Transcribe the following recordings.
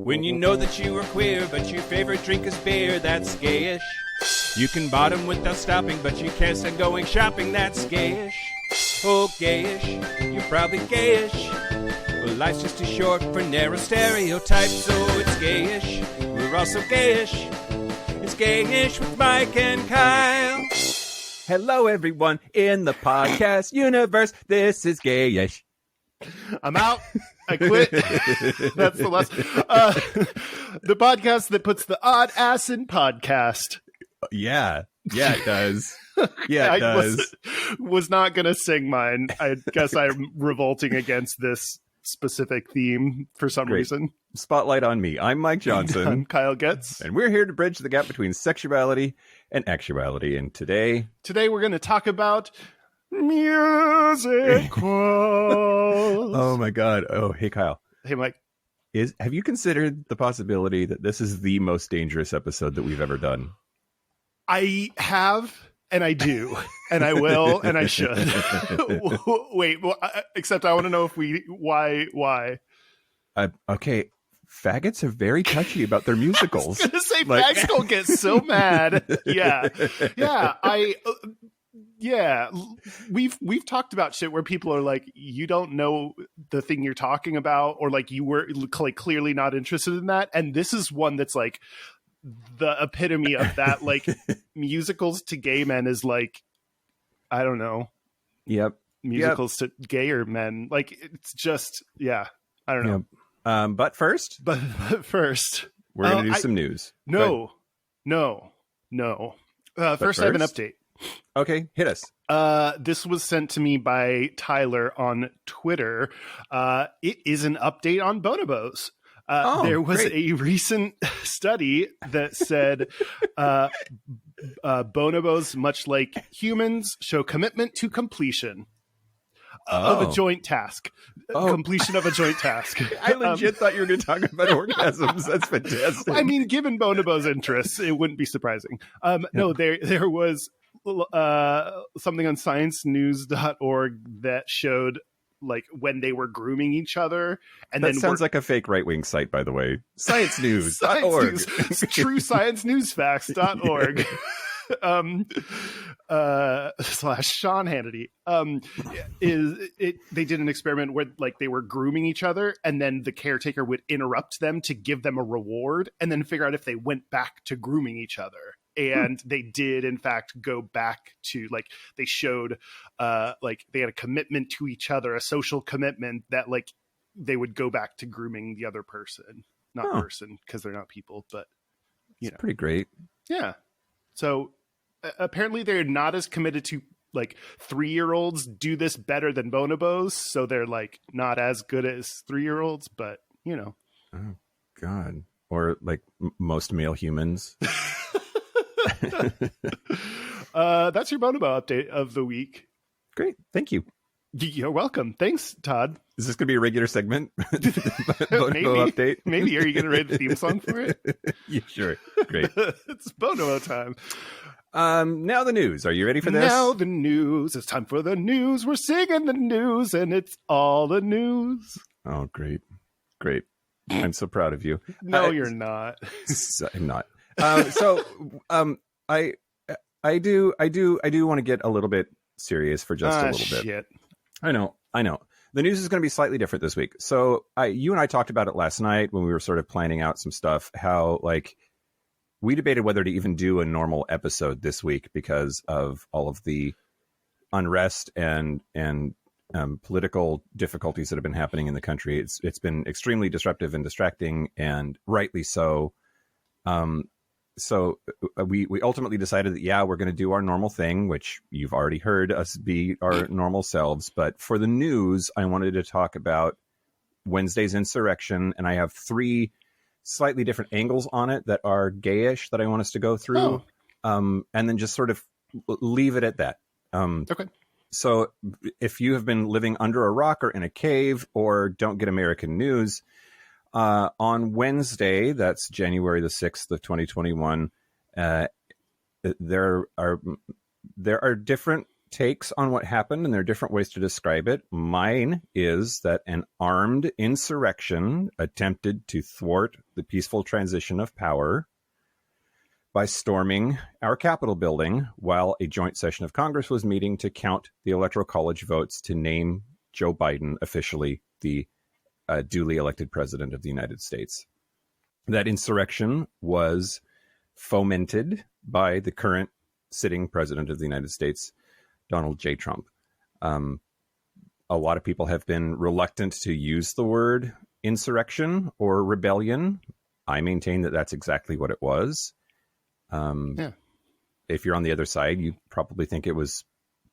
When you know that you are queer, but your favorite drink is beer, that's gayish. You can bottom without stopping, but you can't stand going shopping, that's gayish. Oh, gayish, you're probably gayish. Well, life's just too short for narrow stereotypes, so it's gayish. We're also gayish. It's Gayish with Mike and Kyle. Hello, everyone in the podcast universe. This is Gayish. I'm out. I quit. That's the last. The podcast that puts the odd ass in podcast. Yeah, it does. Yeah, it does. Was not going to sing mine. I guess I'm revolting against this specific theme for some reason. Spotlight on me. I'm Mike Johnson. I'm Kyle Getz. And we're here to bridge the gap between sexuality and actuality. And today we're going to talk about musicals. Oh my God. Oh, hey Kyle. Hey Mike. Have you considered the possibility that this is the most dangerous episode that we've ever done? I have, and I do, and I will, and I should. Wait, except I want to know why. Okay, faggots are very touchy about their musicals. I was gonna say, fags don't get so mad. Yeah. We've talked about shit where people are like, you don't know the thing you're talking about, or like you were like clearly not interested in that, and this is one that's like the epitome of that. Like musicals to gay men is like, I don't know. Yep. Musicals to gayer men, like it's just, yeah, I don't know. Yep. But first, we're gonna do some news. No. First, I have an update. Okay, hit us. This was sent to me by Tyler on Twitter. It is an update on bonobos. There was a recent study that said bonobos, much like humans, show commitment to completion of a joint task. Completion of a joint task. I legit thought you were going to talk about orgasms. That's fantastic. I mean, given bonobos' interests, it wouldn't be surprising. No, there was something on sciencenews.org that showed like when they were grooming each other, and that sounds like a fake right-wing site, by the way. Sciencenews.org. TrueScienceNewsFacts.org. / Sean Hannity. They did an experiment where like they were grooming each other, and then the caretaker would interrupt them to give them a reward, and then figure out if they went back to grooming each other. And they did, in fact, go back to, like, they showed, like, they had a commitment to each other, a social commitment that, like, they would go back to grooming the other person. Not person, because they're not people, but, you know. Pretty great. Yeah. So, apparently they're not as committed to, like, 3-year-olds do this better than bonobos, so they're, like, not as good as 3-year-olds, but, you know. Oh, God. Or, like, most male humans. That's your bonobo update of the week. Great, thank you. You're welcome. Thanks, Todd. Is this gonna be a regular segment? Bonobo update. Maybe. Are you gonna write the theme song for it? Yeah, sure. Great. It's bonobo time. Now the news. Are you ready for this? Now the news. It's time for the news. We're singing the news, and it's all the news. Oh, great. I'm so proud of you. No, you're not. I'm not. I do want to get a little bit serious for just a little bit. I know. The news is going to be slightly different this week. So you and I talked about it last night when we were sort of planning out some stuff, how like we debated whether to even do a normal episode this week because of all of the unrest and political difficulties that have been happening in the country. It's been extremely disruptive and distracting, and rightly so. So we ultimately decided that, we're going to do our normal thing, which you've already heard us be our normal selves. But for the news, I wanted to talk about Wednesday's insurrection, and I have 3 slightly different angles on it that are gayish that I want us to go through, and then just sort of leave it at that. Okay. So if you have been living under a rock or in a cave or don't get American news, on Wednesday, that's January the 6th of 2021, there are different takes on what happened, and there are different ways to describe it. Mine is that an armed insurrection attempted to thwart the peaceful transition of power by storming our Capitol building while a joint session of Congress was meeting to count the Electoral College votes to name Joe Biden officially the duly elected president of the United States. That insurrection was fomented by the current sitting president of the United States, Donald J. Trump. A lot of people have been reluctant to use the word insurrection or rebellion. I maintain that that's exactly what it was. If you're on the other side, you probably think it was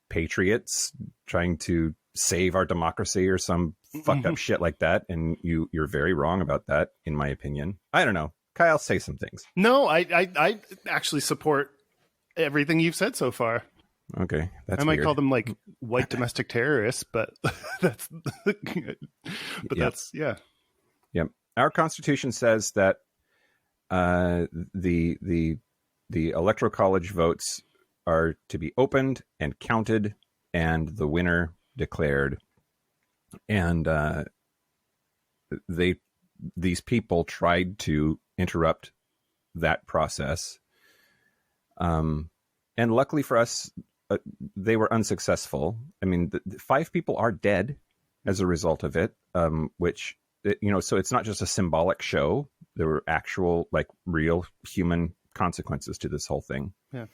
patriots trying to save our democracy or some fucked up shit like that. And you're very wrong about that, in my opinion. I don't know. Kyle, say some things. No, I actually support everything you've said so far. Okay, that's I might weird. call them like white domestic terrorists, but that's that's yeah. Yep. Our Constitution says that the Electoral College votes are to be opened and counted, and the winner declared. And these people tried to interrupt that process. And luckily for us, they were unsuccessful. I mean, 5 people are dead as a result of it, which, so it's not just a symbolic show. There were actual, like, real human consequences to this whole thing. Yeah.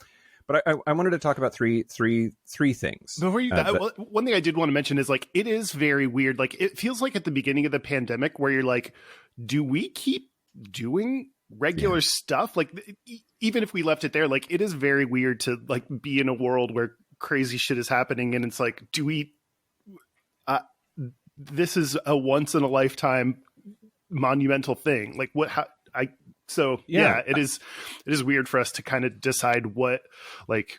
But I wanted to talk about three things. Before you, one thing I did want to mention is, like, it is very weird. Like, it feels like at the beginning of the pandemic where you're like, do we keep doing regular stuff? Like, even if we left it there, like, it is very weird to, like, be in a world where crazy shit is happening. And it's like, do we, this is a once in a lifetime monumental thing. Like, it is weird for us to kind of decide what, like,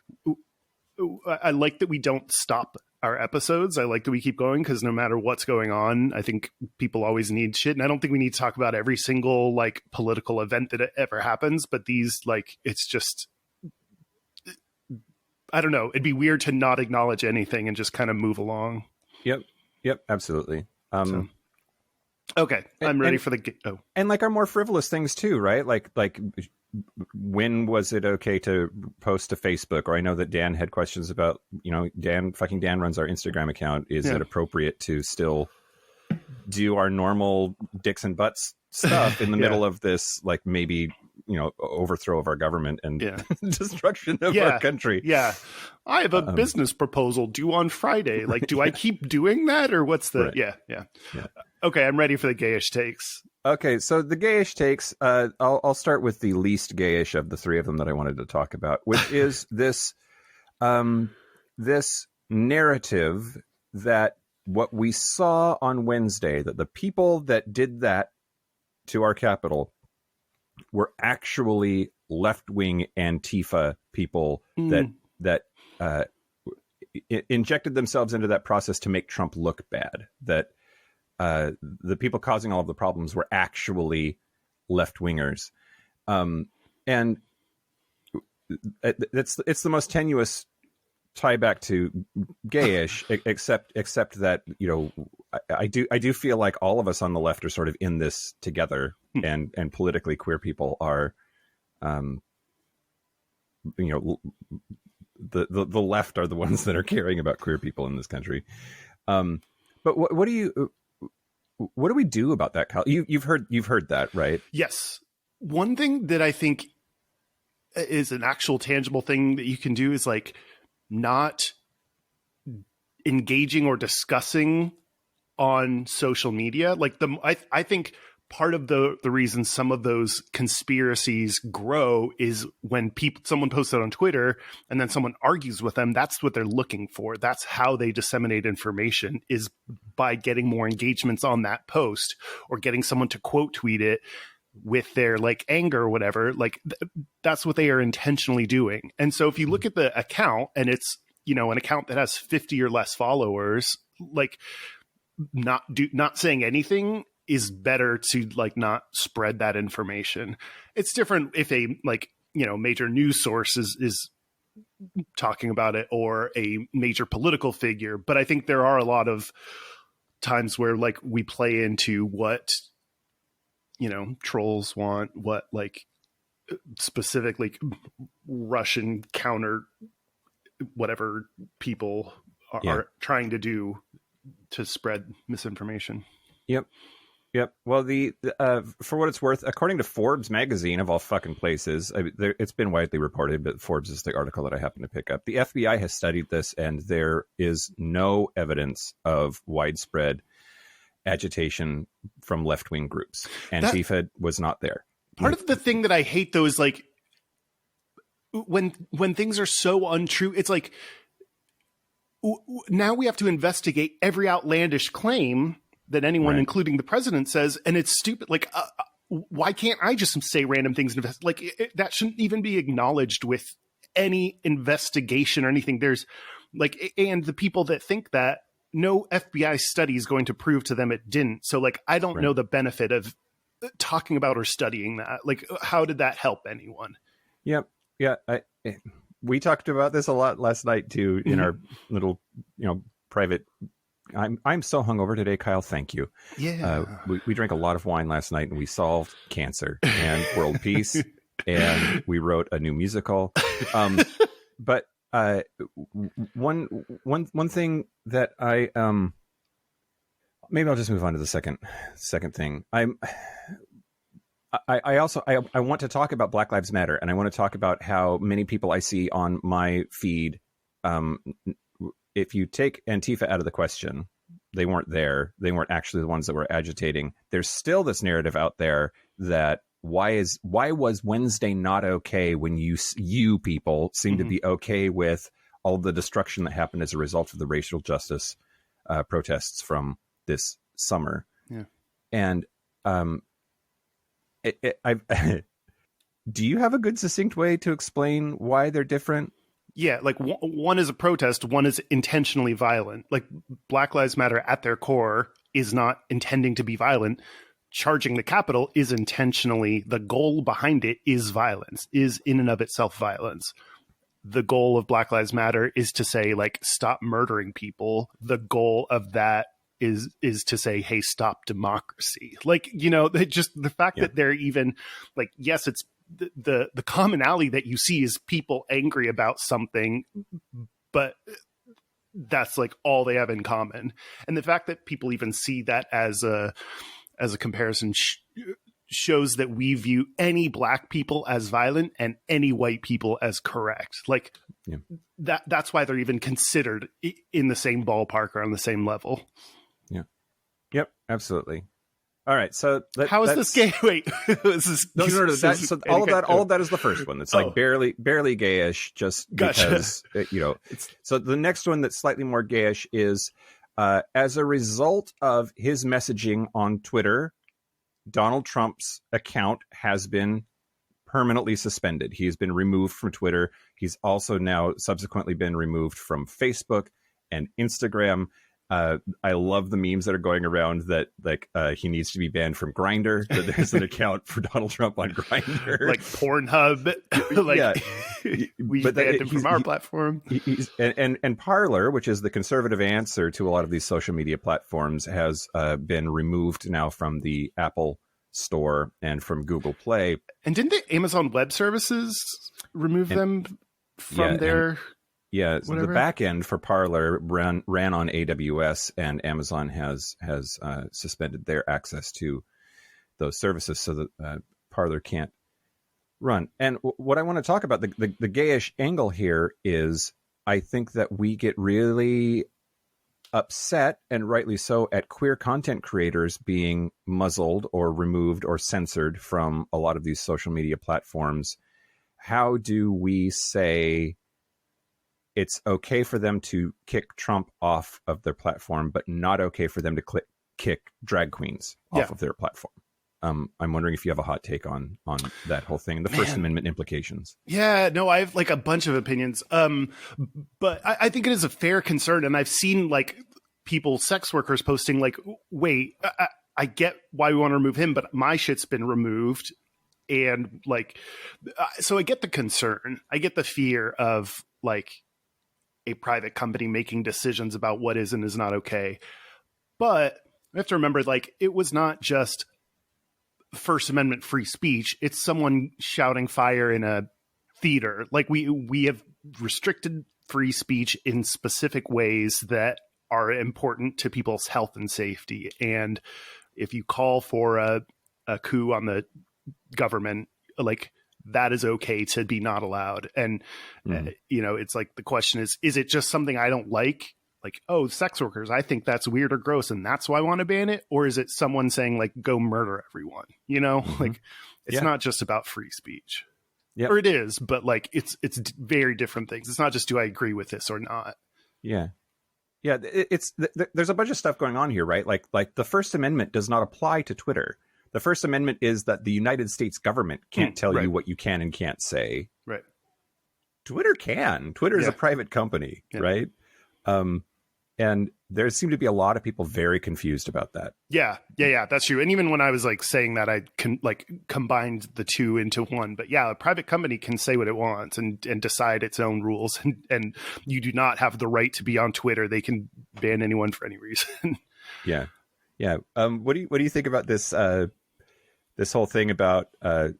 I like that we don't stop our episodes. I like that we keep going, because no matter what's going on, I think people always need shit. And I don't think we need to talk about every single, like, political event that ever happens, but these, like, it's just, I don't know. It'd be weird to not acknowledge anything and just kind of move along. Yep. Absolutely. Okay. I'm ready for and like our more frivolous things too, right? Like when was it okay to post to Facebook? Or I know that Dan had questions about, Dan runs our Instagram account. Is it appropriate to still do our normal dicks and butts stuff in the middle of this, like, maybe, overthrow of our government and destruction of our country? Yeah. I have a business proposal due on Friday. Like, do I keep doing that, or what's the, right. Yeah. Okay. I'm ready for the gayish takes. Okay. So the gayish takes, I'll start with the least gayish of the 3 of them that I wanted to talk about, which is this narrative that what we saw on Wednesday, that the people that did that to our Capitol were actually left-wing Antifa people that injected themselves into that process to make Trump look bad. That the people causing all of the problems were actually left-wingers. And it's the most tenuous tie back to gayish, except that, I do feel like all of us on the left are sort of in this together, and politically queer people are, the left are the ones that are caring about queer people in this country. But what do we do about that, Kyle? You've heard that, right? Yes. One thing that I think is an actual tangible thing that you can do is, like, not engaging or discussing on social media. Like, I think part of the reason some of those conspiracies grow is when someone posts it on Twitter and then someone argues with them. That's what they're looking for. That's how they disseminate information, is by getting more engagements on that post, or getting someone to quote tweet it with their, like, anger or whatever. Like, that's what they are intentionally doing. And so if you look at the account and it's, an account that has 50 or less followers, like, not saying anything is better to, like, not spread that information. It's different if a, like, major news source is talking about it or a major political figure. But I think there are a lot of times where like we play into what, you know, trolls want, what like specifically Russian counter whatever people are trying to do to spread misinformation. Yep. Well, for what it's worth, according to Forbes magazine, of all fucking places, it's been widely reported, but Forbes is the article that I happened to pick up. The FBI has studied this, and there is no evidence of widespread agitation from left-wing groups. Antifa was not there. Part of the thing that I hate, though, is like when things are so untrue, it's like now we have to investigate every outlandish claim that anyone, including the president, says, and it's stupid. Like, why can't I just say random things? That shouldn't even be acknowledged with any investigation or anything. There's like, and the people that think that, no FBI study is going to prove to them it didn't. So, like, I don't know the benefit of talking about or studying that. Like, how did that help anyone? Yep. Yeah. We talked about this a lot last night too, in our little, private. I'm so hungover today, Kyle. Thank you. Yeah. We drank a lot of wine last night, and we solved cancer and world peace, and we wrote a new musical. But one thing that I maybe I'll just move on to the second thing. I want to talk about Black Lives Matter, and I want to talk about how many people I see on my feed. If you take Antifa out of the question, they weren't there. They weren't actually the ones that were agitating. There's still this narrative out there that why was Wednesday not okay when you people seem to be okay with all the destruction that happened as a result of the racial justice protests from this summer. Yeah. And do you have a good succinct way to explain why they're different? Yeah, like one is a protest, one is intentionally violent. Like Black Lives Matter at their core is not intending to be violent. Charging the Capitol is intentionally, the goal behind it is violence, is in and of itself violence. The goal of Black Lives Matter is to say, like, stop murdering people. The goal of that is to say, hey, stop democracy. Like, just the fact that they're even like, yes, it's the commonality that you see is people angry about something, but that's like all they have in common. And the fact that people even see that as a comparison shows that we view any black people as violent and any white people as correct. Like that's why they're even considered in the same ballpark or on the same level. Yeah. Yep. Absolutely. All right. So how is this gay? Wait, is this, no. All of that is the first one. It's like barely gayish, just because so the next one that's slightly more gayish is as a result of his messaging on Twitter, Donald Trump's account has been permanently suspended. He's been removed from Twitter. He's also now subsequently been removed from Facebook and Instagram. I love the memes that are going around that like he needs to be banned from Grindr. That there's an account for Donald Trump on Grindr, like Pornhub. We banned him from our platform. And Parler, which is the conservative answer to a lot of these social media platforms, has been removed now from the Apple Store and from Google Play. And didn't the Amazon Web Services remove them from their? Yeah, so the back end for Parler ran on AWS, and Amazon has suspended their access to those services so that Parler can't run. And what I want to talk about, the gayish angle here is, I think that we get really upset, and rightly so, at queer content creators being muzzled or removed or censored from a lot of these social media platforms. How do we say it's okay for them to kick Trump off of their platform, but not okay for them to kick drag queens off of their platform? I'm wondering if you have a hot take on that whole thing, the First Amendment implications. Yeah, no, I have like a bunch of opinions. But I think it is a fair concern. And I've seen like people, sex workers posting like, wait, I get why we want to remove him, but my shit's been removed. And like, so I get the concern. I get the fear of like a private company making decisions about what is and is not okay. But we have to remember, like, it was not just First Amendment free speech. It's someone shouting fire in a theater. Like we have restricted free speech in specific ways that are important to people's health and safety. And if you call for a coup on the government, like, that is okay to be not allowed. And, you know, it's like, the question is it just something I don't like? Like, oh, sex workers, I think that's weird or gross, and that's why I want to ban it? Or is it someone saying, like, go murder everyone? You know, like, it's not just about free speech. Yep. Or it is, but like, it's very different things. It's not just, do I agree with this or not? Yeah. Yeah. There's a bunch of stuff going on here, right? Like the First Amendment does not apply to Twitter. The First Amendment is that the United States government can't tell you what you can and can't say. Right. Twitter can. Twitter is a private company, right? And there seem to be a lot of people very confused about that. Yeah, that's true. And even when I was like saying that, I combined the two into one. But yeah, a private company can say what it wants and decide its own rules. And you do not have the right to be on Twitter. They can ban anyone for any reason. Yeah. What do you think about this? This whole thing about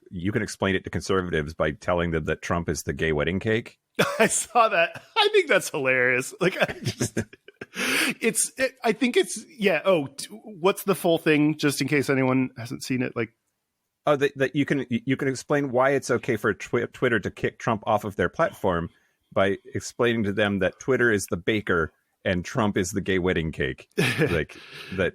you can explain it to conservatives by telling them that Trump is the gay wedding cake. I saw that. I think that's hilarious. Like, I think it's Oh, what's the full thing? Just in case anyone hasn't seen it. Like, that you can explain why it's okay for Twitter to kick Trump off of their platform by explaining to them that Twitter is the baker and Trump is the gay wedding cake. Like that,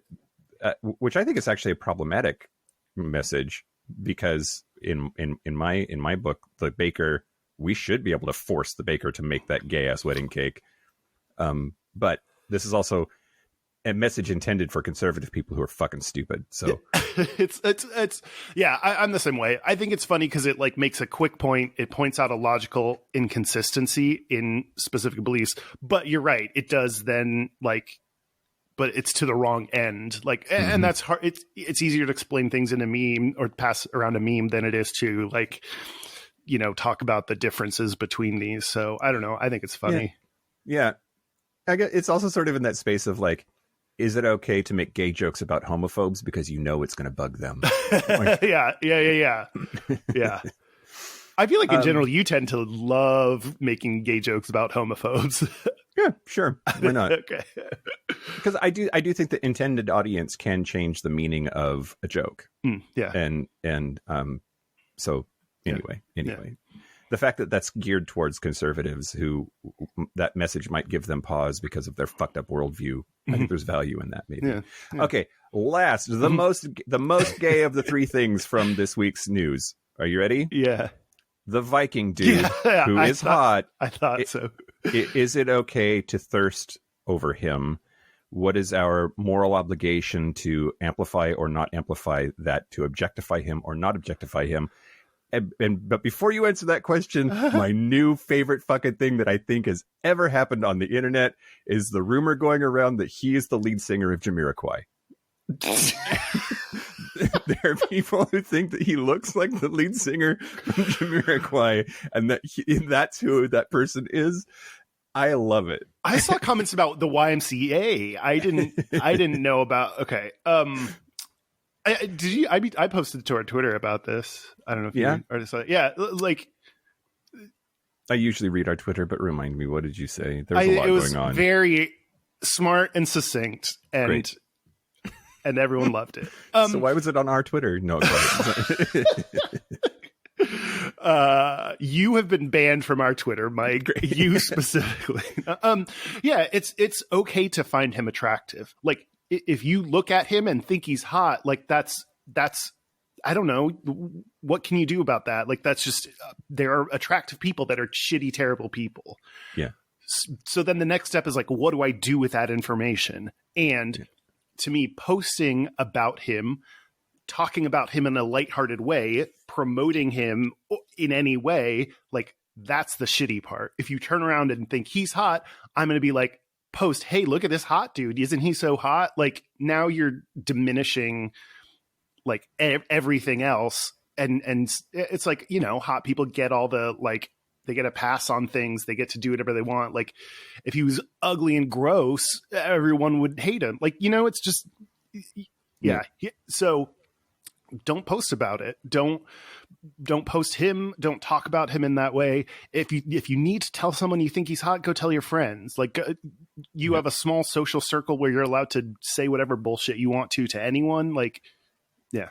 which I think is actually a problematic message, because in my book, the baker, we should be able to force the baker to make that gay ass wedding cake. But this is also a message intended for conservative people who are fucking stupid. So I'm the same way. I think it's funny because it like makes a quick point. It points out a logical inconsistency in specific beliefs, but you're right. It does then but it's to the wrong end. Like, and that's hard. It's easier to explain things in a meme or pass around a meme than it is to like, you know, talk about the differences between these. So I don't know. I think it's funny. Yeah. I guess it's also sort of in that space of like, is it okay to make gay jokes about homophobes because you know it's going to bug them? Like, yeah. I feel like in general, you tend to love making gay jokes about homophobes. Yeah, sure. Why not? Okay. Because I do think the intended audience can change the meaning of a joke. Yeah. And so anyway, the fact that that's geared towards conservatives who that message might give them pause because of their fucked up worldview. I think there's value in that, maybe. Yeah. Okay. Last, the most gay of the three things from this week's news. Are you ready? Yeah. The Viking dude who is hot. I thought so. Is it okay to thirst over him? What is our moral obligation to amplify or not amplify that, to objectify him or not objectify him? But before you answer that question, my new favorite fucking thing that I think has ever happened on the internet is the rumor going around that he is the lead singer of Jamiroquai. There are people who think that he looks like the lead singer from Jamiroquai, and that that's who that person is. I love it. I saw comments about the YMCA. I didn't know about. Okay. I posted to our Twitter about this. I don't know if you already saw it. Yeah. Like, I usually read our Twitter, but remind me, what did you say? There's a lot going on. Very smart and succinct, and great. And everyone loved it. So why was it on our Twitter? No, you have been banned from our Twitter, Mike. You specifically. It's okay to find him attractive. Like, if you look at him and think he's hot, like that's I don't know, what can you do about that? Like, that's just there are attractive people that are shitty, terrible people. Yeah. So then the next step is like, what do I do with that information? And to me, posting about him, talking about him in a lighthearted way, promoting him in any way, like, that's the shitty part. If you turn around and think he's hot, I'm going to be like, post, hey, look at this hot dude. Isn't he so hot? Like, now you're diminishing like everything else and it's like, you know, hot people get all the, like, they get a pass on things. They get to do whatever they want. Like, if he was ugly and gross, everyone would hate him. Like, you know, it's just, yeah. So don't post about it. Don't post him. Don't talk about him in that way. If you need to tell someone you think he's hot, go tell your friends. Like, you have a small social circle where you're allowed to say whatever bullshit you want to anyone. Like, yeah.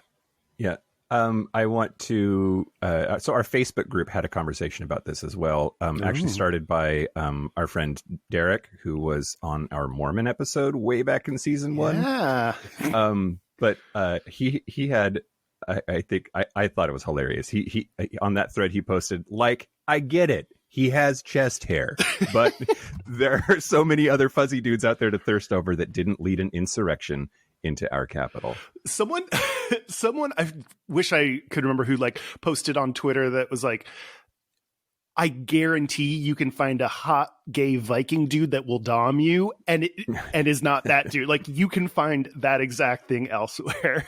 Yeah. I want to, so our Facebook group had a conversation about this as well. Actually started by our friend Derek, who was on our Mormon episode way back in season 1. Yeah. But he had, I think I thought it was hilarious. He on that thread, he posted, like, I get it. He has chest hair, but there are so many other fuzzy dudes out there to thirst over that didn't lead an insurrection into our capital. Someone, I wish I could remember who, like, posted on Twitter that was like, I guarantee you can find a hot gay Viking dude that will dom you and is not that dude. Like, you can find that exact thing elsewhere.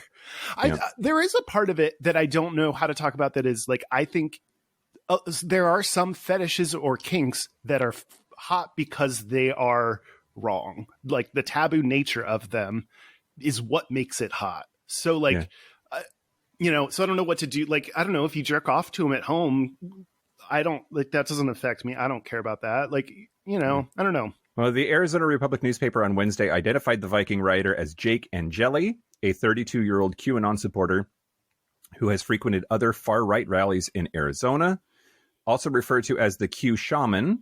There is a part of it that I don't know how to talk about that is, like, I think there are some fetishes or kinks that are hot because they are wrong. Like, the taboo nature of them is what makes it hot. So, like, you know, so I don't know what to do. Like, I don't know, if you jerk off to him at home, I don't, like, that doesn't affect me. I don't care about that. Like, you know, I don't know. Well, the Arizona Republic newspaper on Wednesday identified the Viking writer as Jake Angeli, a 32-year-old QAnon supporter who has frequented other far-right rallies in Arizona, also referred to as the Q Shaman.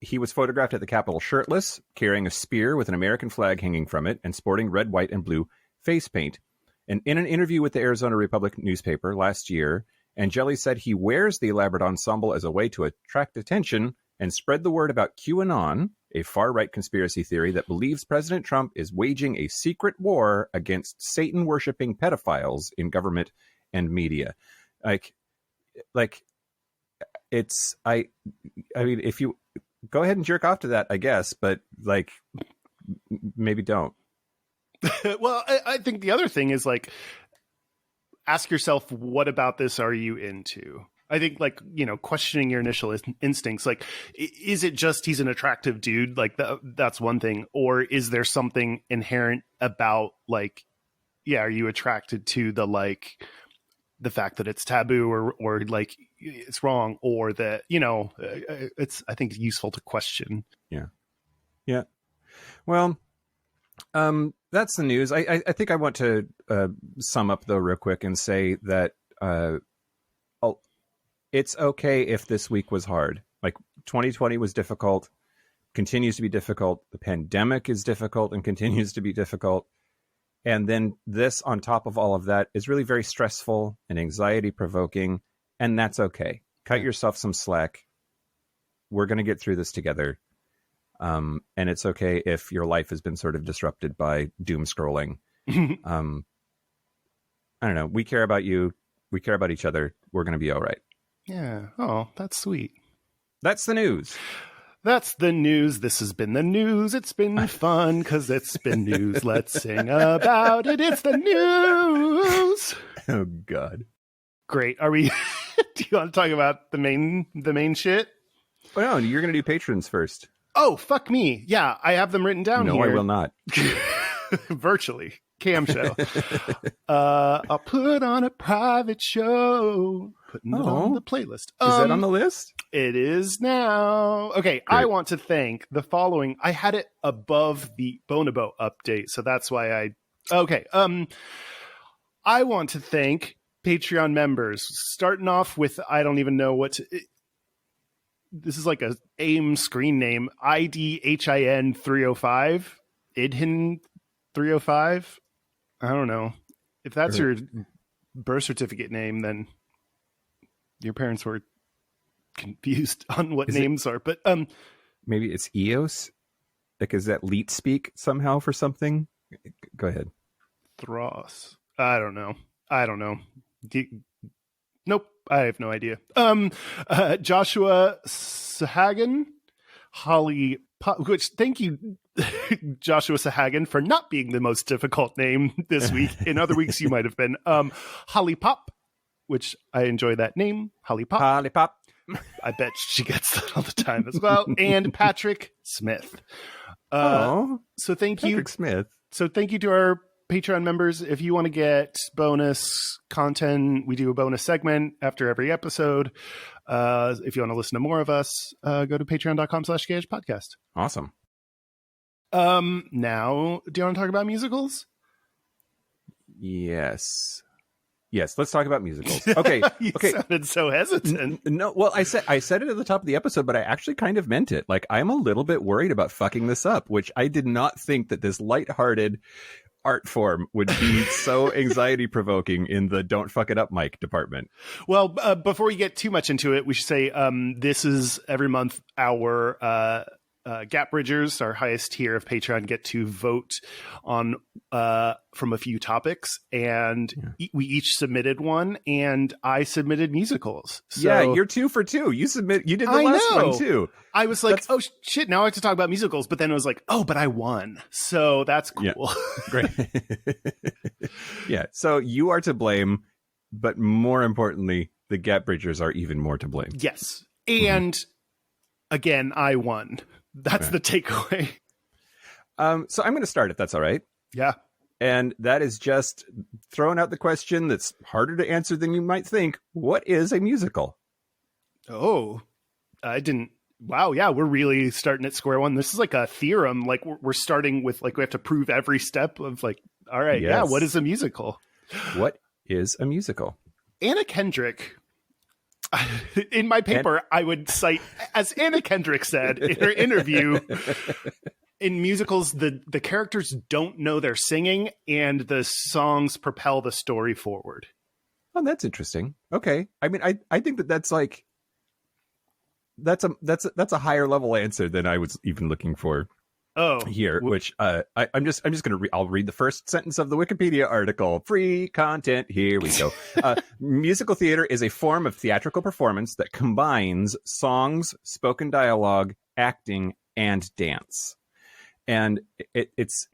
He was photographed at the Capitol shirtless, carrying a spear with an American flag hanging from it, and sporting red, white, and blue face paint. And in an interview with the Arizona Republic newspaper last year, Angeli said he wears the elaborate ensemble as a way to attract attention and spread the word about QAnon, a far-right conspiracy theory that believes President Trump is waging a secret war against Satan-worshipping pedophiles in government and media. Like it's, I mean, if you go ahead and jerk off to that, I guess, but, like, maybe don't. Well, I think the other thing is, like, ask yourself, what about this are you into? I think, like, you know, questioning your initial instincts, like, is it just he's an attractive dude? Like, that's one thing. Or is there something inherent about, like, yeah, are you attracted to the, like, the fact that it's taboo or like it's wrong, or that, you know, it's, I think, useful to question. Yeah. Yeah. Well, that's the news. I think I want to sum up, though, real quick and say that it's okay if this week was hard. Like, 2020 was difficult, continues to be difficult. The pandemic is difficult and continues to be difficult. And then this, on top of all of that, is really very stressful and anxiety provoking. And that's okay. Cut yourself some slack. We're going to get through this together. And it's okay if your life has been sort of disrupted by doom scrolling. I don't know. We care about you. We care about each other. We're going to be all right. Yeah. Oh, that's sweet. That's the news. That's the news. This has been the news. It's been fun because it's been news. Let's sing about it. It's the news. Oh, God. Great. Are we... Do you want to talk about the main shit? Oh, no, you're going to do patrons first. Oh, fuck me. Yeah, I have them written down here. No, I will not. Virtually. Cam show. I'll put on a private show. Putting it on the playlist. Is that on the list? It is now. Okay, great. I want to thank the following. I had it above the Bonobo update, so that's why I... Okay. I want to thank Patreon members. Starting off with, I don't even know what to... This is like a AIM screen name. IDHIN 305. IDHIN 305. I don't know. If that's your birth certificate name, then your parents were confused on what names are. But maybe it's EOS. Like, is that leet speak somehow for something? Go ahead. Thros. I don't know. Nope. I have no idea. Joshua Sahagan, Holly, which thank you Joshua Sahagan for not being the most difficult name this week. In other weeks, you might have been. Holly Pop, which I enjoy that name. Holly Pop. Holly Pop. I bet she gets that all the time as well. And Patrick Smith. So thank you. Patrick Smith. So thank you to our Patreon members. If you want to get bonus content, we do a bonus segment after every episode. If you want to listen to more of us, go to patreon.com/Gayish podcast. Awesome. Now, do you want to talk about musicals? Yes, let's talk about musicals. Okay. You okay. sounded so hesitant. No, well, I said it at the top of the episode, but I actually kind of meant it. Like, I'm a little bit worried about fucking this up, which I did not think that this lighthearted art form would be so anxiety provoking in the don't fuck it up Mike department. Well, before we get too much into it, we should say this is every month our Gap Bridgers, our highest tier of Patreon, get to vote on from a few topics, and we each submitted one, and I submitted musicals. So, yeah, you're 2 for 2. You did the last one too. I was like, oh shit, now I have to talk about musicals, but then I was like, oh, but I won, so that's cool. Yeah. Great. Yeah, so you are to blame, but more importantly, the Gap Bridgers are even more to blame. Yes, and again, I won. That's the takeaway. So I'm going to start, if that's all right. Yeah. And that is just throwing out the question that's harder to answer than you might think. What is a musical? Oh, I didn't. Wow. Yeah. We're really starting at square one. This is like a theorem. Like we're starting with like, we have to prove every step of like, all right. Yes. Yeah. What is a musical? What is a musical? Anna Kendrick. In my paper, I would cite, as Anna Kendrick said in her interview, in musicals, the characters don't know they're singing, and the songs propel the story forward. Oh, that's interesting. Okay, I mean, I think that's like that's a higher level answer than I was even looking for. Here, which I'm just gonna I'll read the first sentence of the Wikipedia article. Free content. Here we go. Musical theater is a form of theatrical performance that combines songs, spoken dialogue, acting, and dance. And it's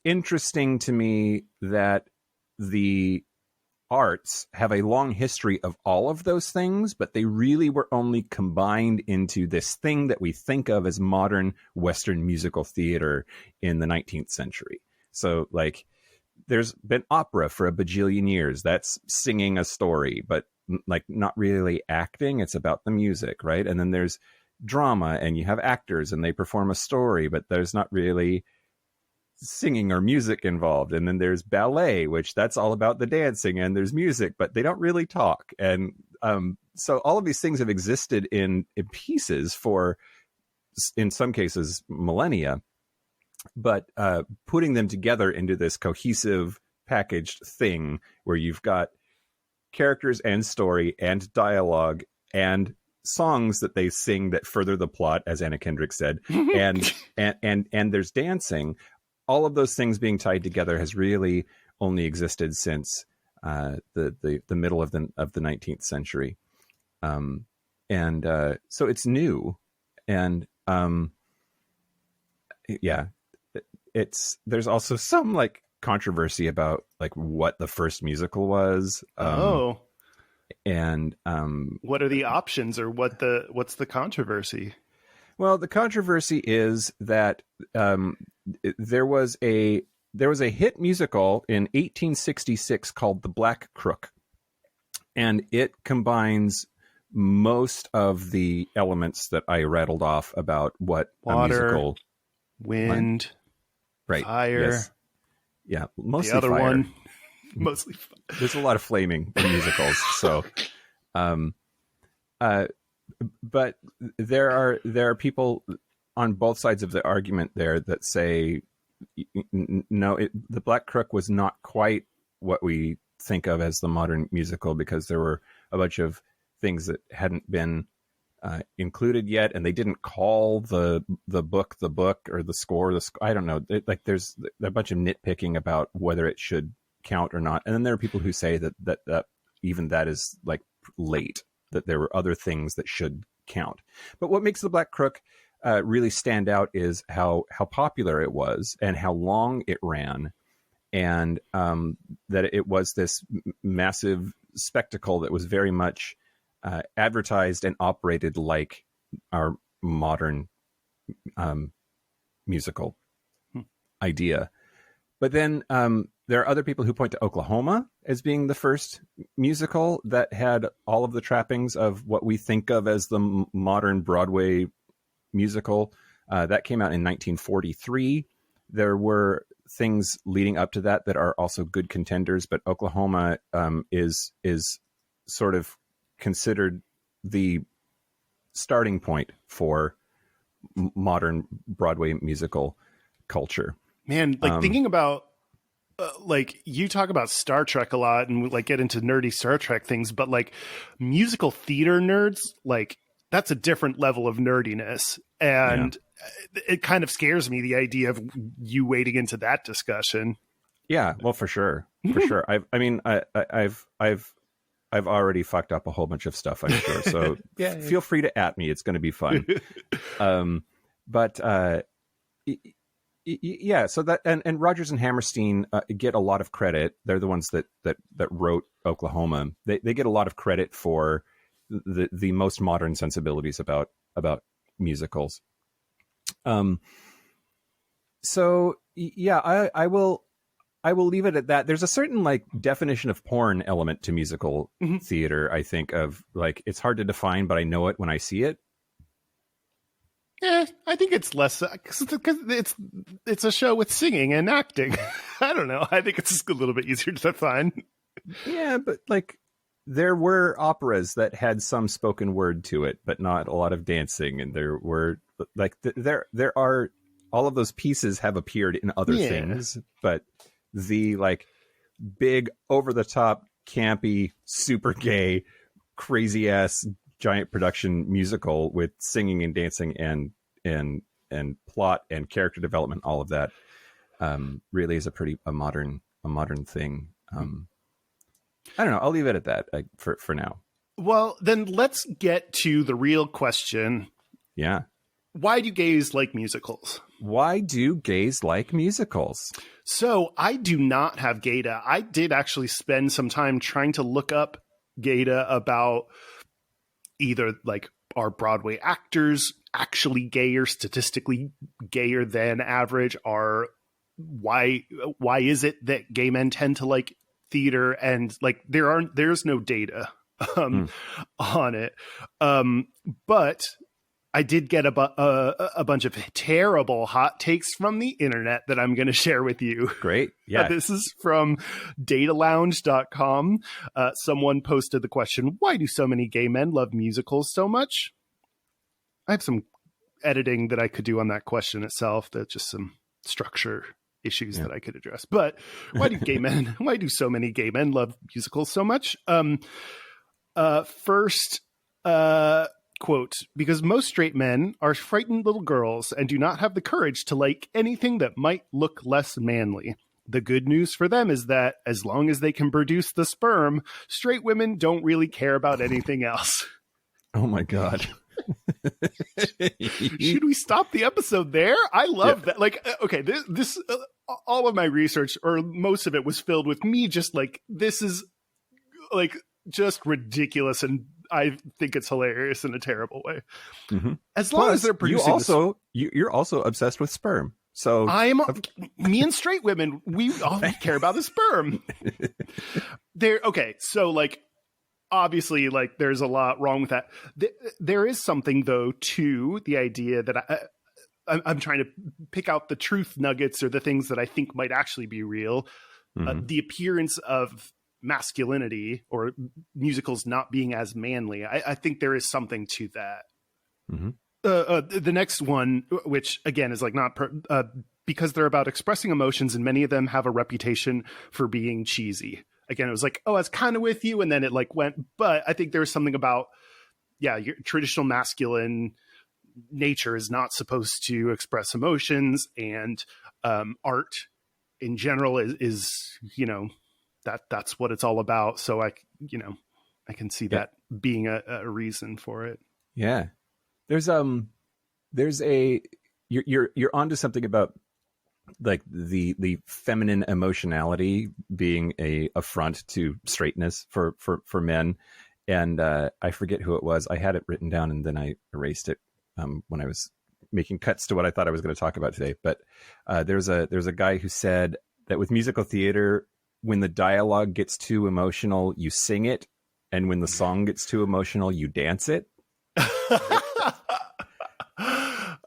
interesting to me that the arts have a long history of all of those things, but they really were only combined into this thing that we think of as modern Western musical theater in the 19th century. So like there's been opera for a bajillion years. That's singing a story, but like not really acting. It's about the music, right? And then there's drama and you have actors and they perform a story, but there's not really singing or music involved. And then there's ballet, which that's all about the dancing, and there's music, but they don't really talk. And so all of these things have existed in pieces for, in some cases, millennia, but putting them together into this cohesive packaged thing where you've got characters and story and dialogue and songs that they sing that further the plot, as Anna Kendrick said, and there's dancing. All of those things being tied together has really only existed since the middle of the 19th century, so it's new, and there's also some like controversy about like what the first musical was. And what are the options, or what's the controversy? Well, the controversy is that there was a hit musical in 1866 called The Black Crook, and it combines most of the elements that I rattled off about what water, a musical, wind, right, fire, yes. Yeah, mostly the other fire. one, mostly. There's a lot of flaming in musicals, so. But there are people on both sides of the argument there that say, no, The Black Crook was not quite what we think of as the modern musical, because there were a bunch of things that hadn't been included yet, and they didn't call the book or the score I don't know. There's a bunch of nitpicking about whether it should count or not, and then there are people who say that even that is like late, that there were other things that should count. But what makes The Black Crook really stand out is how popular it was and how long it ran, and that it was this massive spectacle that was very much advertised and operated like our modern musical idea. But then there are other people who point to Oklahoma as being the first musical that had all of the trappings of what we think of as the modern Broadway musical. That came out in 1943. There were things leading up to that are also good contenders, but Oklahoma is sort of considered the starting point for modern Broadway musical culture. Man, like thinking about like you talk about Star Trek a lot and like get into nerdy Star Trek things, but like musical theater nerds, like that's a different level of nerdiness. And it kind of scares me, the idea of you wading into that discussion. Yeah, well, for sure. For sure. I've already fucked up a whole bunch of stuff, I'm sure. So feel free to at me. It's going to be fun. Yeah. So that, and Rodgers and Hammerstein get a lot of credit. They're the ones that wrote Oklahoma. They get a lot of credit for the most modern sensibilities about musicals. So yeah, I will leave it at that. There's a certain like definition of porn element to musical theater. I think of like, it's hard to define, but I know it when I see it. Yeah, I think it's less because it's a show with singing and acting. I don't know. I think it's just a little bit easier to define. Yeah, but like there were operas that had some spoken word to it, but not a lot of dancing. And there were like there are all of those pieces have appeared in other things, but the like big over the top campy super gay crazy ass giant production musical with singing and dancing and plot and character development, all of that really is a modern thing. I don't know. I'll leave it at that for now. Well, then let's get to the real question. Yeah. Why do gays like musicals? Why do gays like musicals? So I do not have data. I did actually spend some time trying to look up data about either like, are Broadway actors actually gayer, statistically gayer than average? Why is it that gay men tend to like theater? And like there's no data on it. But I did get a bunch of terrible hot takes from the internet that I'm going to share with you. Great. Yeah. This is from datalounge.com. Someone posted the question, why do so many gay men love musicals so much? I have some editing that I could do on that question itself. That's just some structure issues that I could address. But why do so many gay men love musicals so much? First, quote, because most straight men are frightened little girls and do not have the courage to like anything that might look less manly. The good news for them is that as long as they can produce the sperm, straight women don't really care about anything else. Oh my God. Should we stop the episode there? I love that. Like, okay, this all of my research, or most of it, was filled with me just like, this is like just ridiculous, and I think it's hilarious in a terrible way. Mm-hmm. As long as they're producing, you're also obsessed with sperm. So me and straight women, we all care about the sperm. Okay, so like, obviously, like, there's a lot wrong with that. There is something, though, to the idea that I'm trying to pick out the truth nuggets or the things that I think might actually be real. Mm-hmm. The appearance of masculinity or musicals not being as manly. I think there is something to that. Mm-hmm. The next one, which again is like not because they're about expressing emotions, and many of them have a reputation for being cheesy. Again, it was like, oh, I was kind of with you, and then it like went. But I think there's something about, your traditional masculine nature is not supposed to express emotions, and art in general is that's what it's all about. So I can see that being a reason for it. Yeah. There's there's you're onto something about like the feminine emotionality being a affront to straightness for men. And I forget who it was. I had it written down and then I erased it when I was making cuts to what I thought I was going to talk about today. But there's a guy who said that with musical theater, when the dialogue gets too emotional, you sing it. And when the song gets too emotional, you dance it.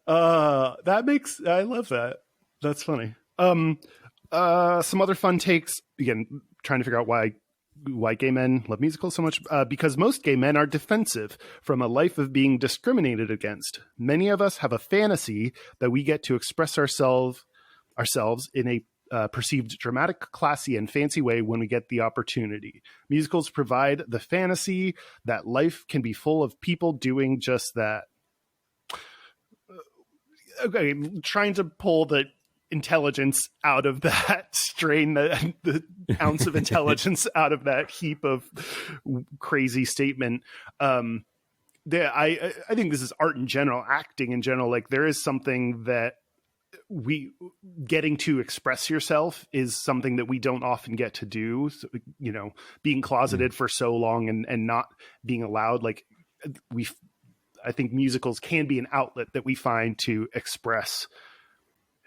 I love that. That's funny. Some other fun takes, again, trying to figure out why gay men love musicals so much. Because most gay men are defensive from a life of being discriminated against. Many of us have a fantasy that we get to express ourselves in a perceived dramatic, classy, and fancy way when we get the opportunity. Musicals provide the fantasy that life can be full of people doing just that. Okay, trying to pull the intelligence out of that, strain the ounce of intelligence out of that heap of crazy statement. I think this is art in general, acting in general. Like, there is something that getting to express yourself is something that we don't often get to do. So, you know, being closeted for so long and not being allowed, like I think musicals can be an outlet that we find to express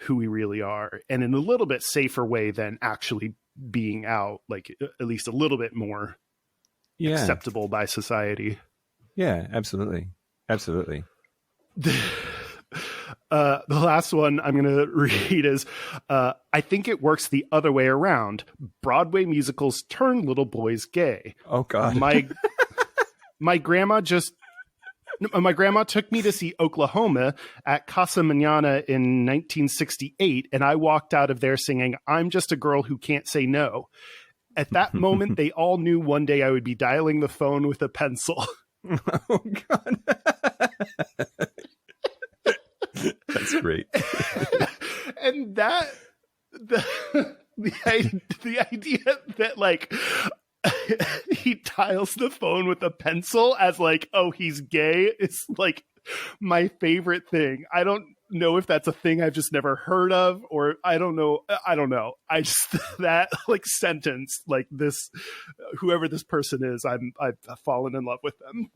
who we really are, and in a little bit safer way than actually being out, like at least a little bit more acceptable by society. Yeah, absolutely. Absolutely. The last one I'm going to read is, I think it works the other way around. Broadway musicals turn little boys gay. Oh God. My grandma took me to see Oklahoma at Casa Manana in 1968, and I walked out of there singing, "I'm just a girl who can't say no." At that moment, they all knew one day I would be dialing the phone with a pencil. Oh God. That's great. And the idea that, like, he dials the phone with a pencil as like, oh, he's gay, is like my favorite thing. I don't know if that's a thing I've just never heard of, or I don't know. I just, that like sentence, like this, whoever this person is, I've fallen in love with them.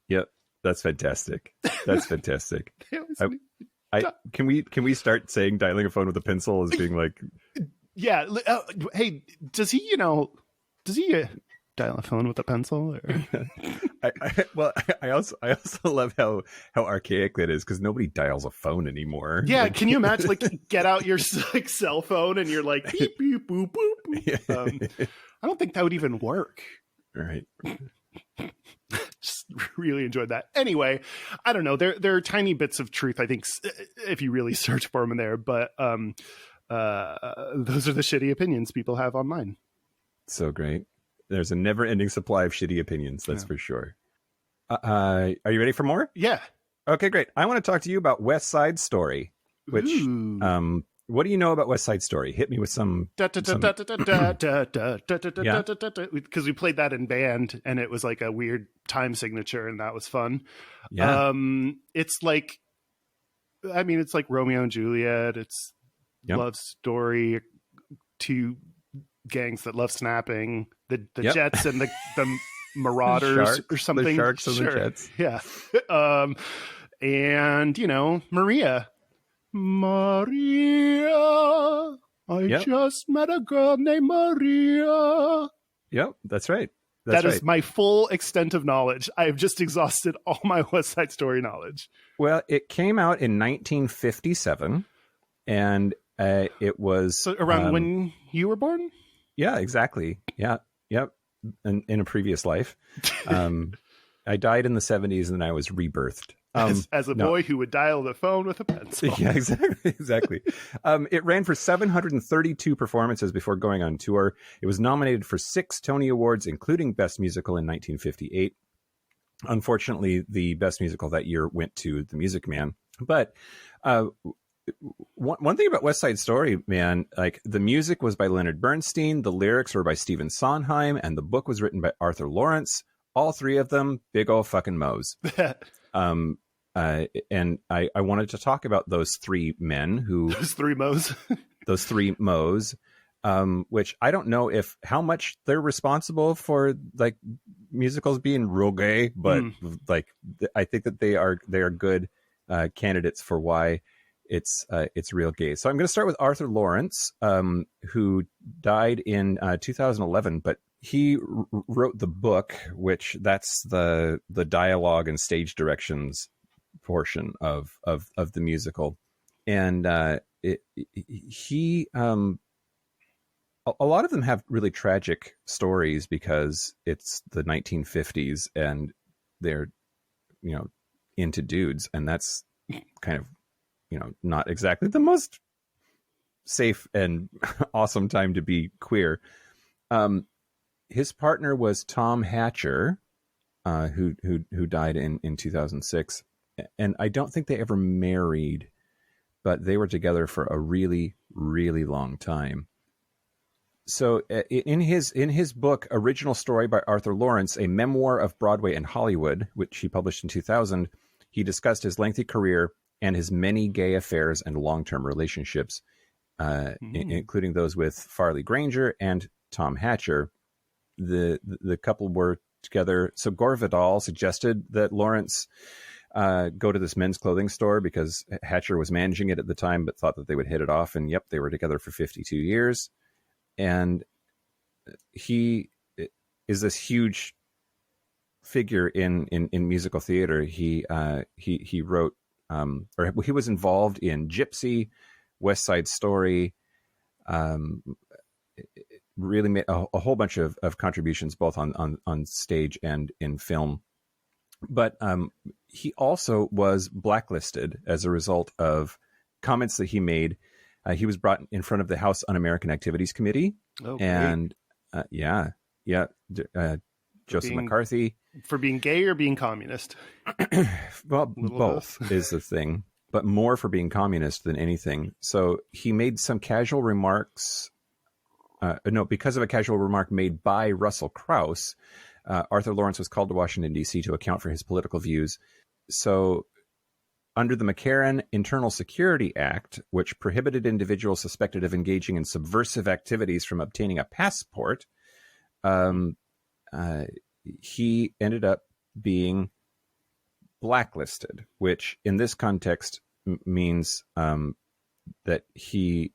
Yep. That's fantastic. That's fantastic. Can we start saying dialing a phone with a pencil as being like, yeah. Hey, does he dial a phone with a pencil? Or? I also love how archaic that is, because nobody dials a phone anymore. Yeah, like, can you imagine, like, get out your like cell phone and you're like beep beep boop boop boop. Yeah. I don't think that would even work. Right. Just really enjoyed that. Anyway, I don't know. There are tiny bits of truth, I think, if you really search for them in there. But those are the shitty opinions people have online. So great. There's a never-ending supply of shitty opinions. That's for sure. Are you ready for more? Yeah. Okay, great. I want to talk to you about West Side Story. Which, what do you know about West Side Story? Hit me with some. Because we played that in band, and it was like a weird time signature, and that was fun. Yeah. It's like, I mean, it's like Romeo and Juliet. It's love story, two gangs that love snapping, the Jets and the Marauders or something. The Sharks and the Jets. Yeah. And, you know, Maria, I just met a girl named Maria. Yep, that's right. That is my full extent of knowledge. I have just exhausted all my West Side Story knowledge. Well, it came out in 1957, and it was... So around when you were born? Yeah, exactly. Yeah, yep. In a previous life. I died in the 70s, and then I was rebirthed. As a boy who would dial the phone with a pencil. Yeah, exactly. It ran for 732 performances before going on tour. It was nominated for 6 Tony Awards, including Best Musical in 1958. Unfortunately, the Best Musical that year went to The Music Man. But one thing about West Side Story, man, like, the music was by Leonard Bernstein, the lyrics were by Stephen Sondheim, and the book was written by Arthur Lawrence. All 3 of them, big old fucking moes. and I wanted to talk about those three men who those three Moes, those three Moes, which I don't know how much they're responsible for like musicals being real gay, but like I think that they are good candidates for why it's real gay. So I'm going to start with Arthur Lawrence, who died in 2011, but he wrote the book, which that's the dialogue and stage directions portion of the musical. And a lot of them have really tragic stories because it's the 1950s and they're, into dudes. And that's kind of, not exactly the most safe and awesome time to be queer. His partner was Tom Hatcher, who died in 2006. And I don't think they ever married, but they were together for a really, really long time. So in his book, Original Story by Arthur Lawrence, a memoir of Broadway and Hollywood, which he published in 2000, he discussed his lengthy career and his many gay affairs and long-term relationships, including those with Farley Granger and Tom Hatcher. The couple were together. So Gore Vidal suggested that Lawrence go to this men's clothing store because Hatcher was managing it at the time, but thought that they would hit it off. And yep, they were together for 52 years. And he is this huge figure in musical theater. He wrote, or he was involved in Gypsy, West Side Story, really made a whole bunch of contributions, both on stage and in film. But he also was blacklisted as a result of comments that he made. He was brought in front of the House Un-American Activities Committee. Oh, and Joseph McCarthy. For being gay or being communist? Well, both is the thing, but more for being communist than anything. So he made some casual remarks. Because of a casual remark made by Russell Crouse, Arthur Lawrence was called to Washington, D.C. to account for his political views. So under the McCarran Internal Security Act, which prohibited individuals suspected of engaging in subversive activities from obtaining a passport, he ended up being blacklisted, which in this context means that he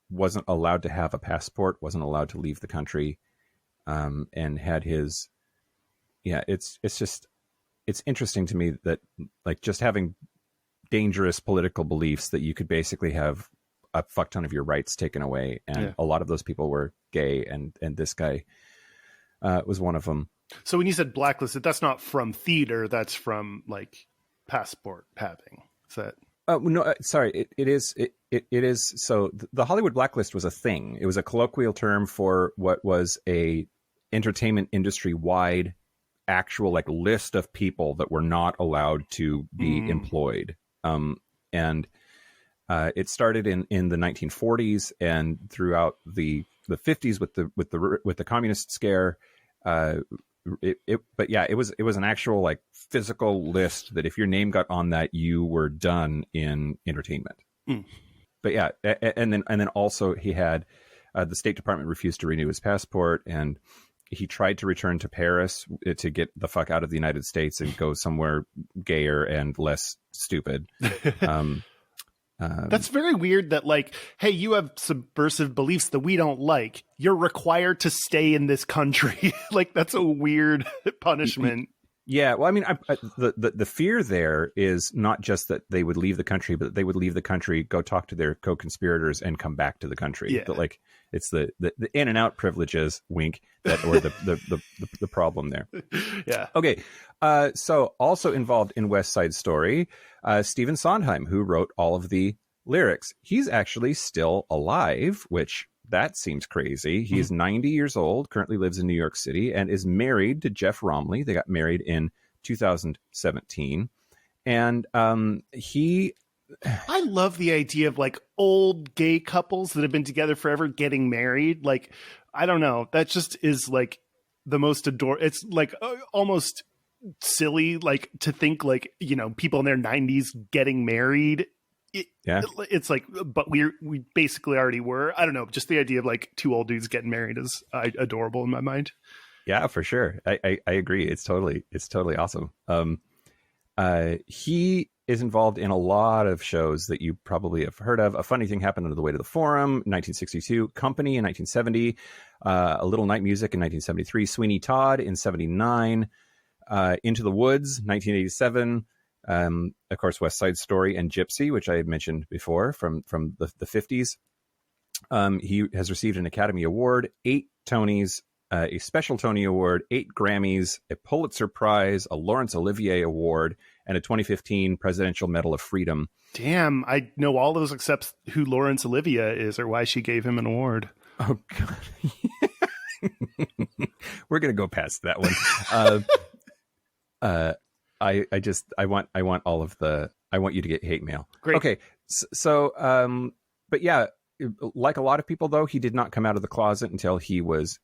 wasn't allowed to have a passport, wasn't allowed to leave the country, and had his... It's interesting to me that like just having dangerous political beliefs that you could basically have a fuck ton of your rights taken away. And a lot of those people were gay. And this guy was one of them. So when you said blacklisted, that's not from theater. That's from like passport having. Is that? No, sorry. It is. It is. So the Hollywood Blacklist was a thing. It was a colloquial term for what was a entertainment industry wide actual like list of people that were not allowed to be employed. And it started in the 1940s and throughout the 50s with the communist scare. It was an actual like physical list that if your name got on that, you were done in entertainment. But yeah, and then also he had the State Department refused to renew his passport, and he tried to return to Paris to get the fuck out of the United States and go somewhere gayer and less stupid. That's very weird that like, hey, you have subversive beliefs that we don't like. You're required to stay in this country. Like, that's a weird punishment. Yeah. Well, I mean, the fear there is not just that they would leave the country, but they would leave the country, go talk to their co-conspirators and come back to the country. Yeah. But like, it's the in and out privileges, wink, or the problem there. Yeah. Okay. So also involved in West Side Story, Stephen Sondheim, who wrote all of the lyrics. He's actually still alive, which that seems crazy. He's 90 years old, currently lives in New York City, and is married to Jeff Romley. They got married in 2017. And I love the idea of like old gay couples that have been together forever getting married. Like, I don't know. That just is like the most adorable. It's like almost silly, like to think like, you know, people in their 90s getting married. It's like, but we basically already were. I don't know. Just the idea of like two old dudes getting married is adorable in my mind. Yeah, for sure. I agree. It's totally awesome. He is involved in a lot of shows that you probably have heard of. A Funny Thing Happened on the Way to the Forum, 1962. Company in 1970. A Little Night Music in 1973. Sweeney Todd in 79. Into the Woods, 1987. Of course, West Side Story and Gypsy, which I had mentioned before from the 50s. He has received an Academy Award, 8 Tonys, a Special Tony Award, 8 Grammys, a Pulitzer Prize, a Laurence Olivier Award, and a 2015 Presidential Medal of Freedom. Damn, I know all those except who Laurence Olivier is or why she gave him an award. Oh, God. We're going to go past that one. I want all of the, I want you to get hate mail. Great. Okay. So, but yeah, like a lot of people though, he did not come out of the closet until he was,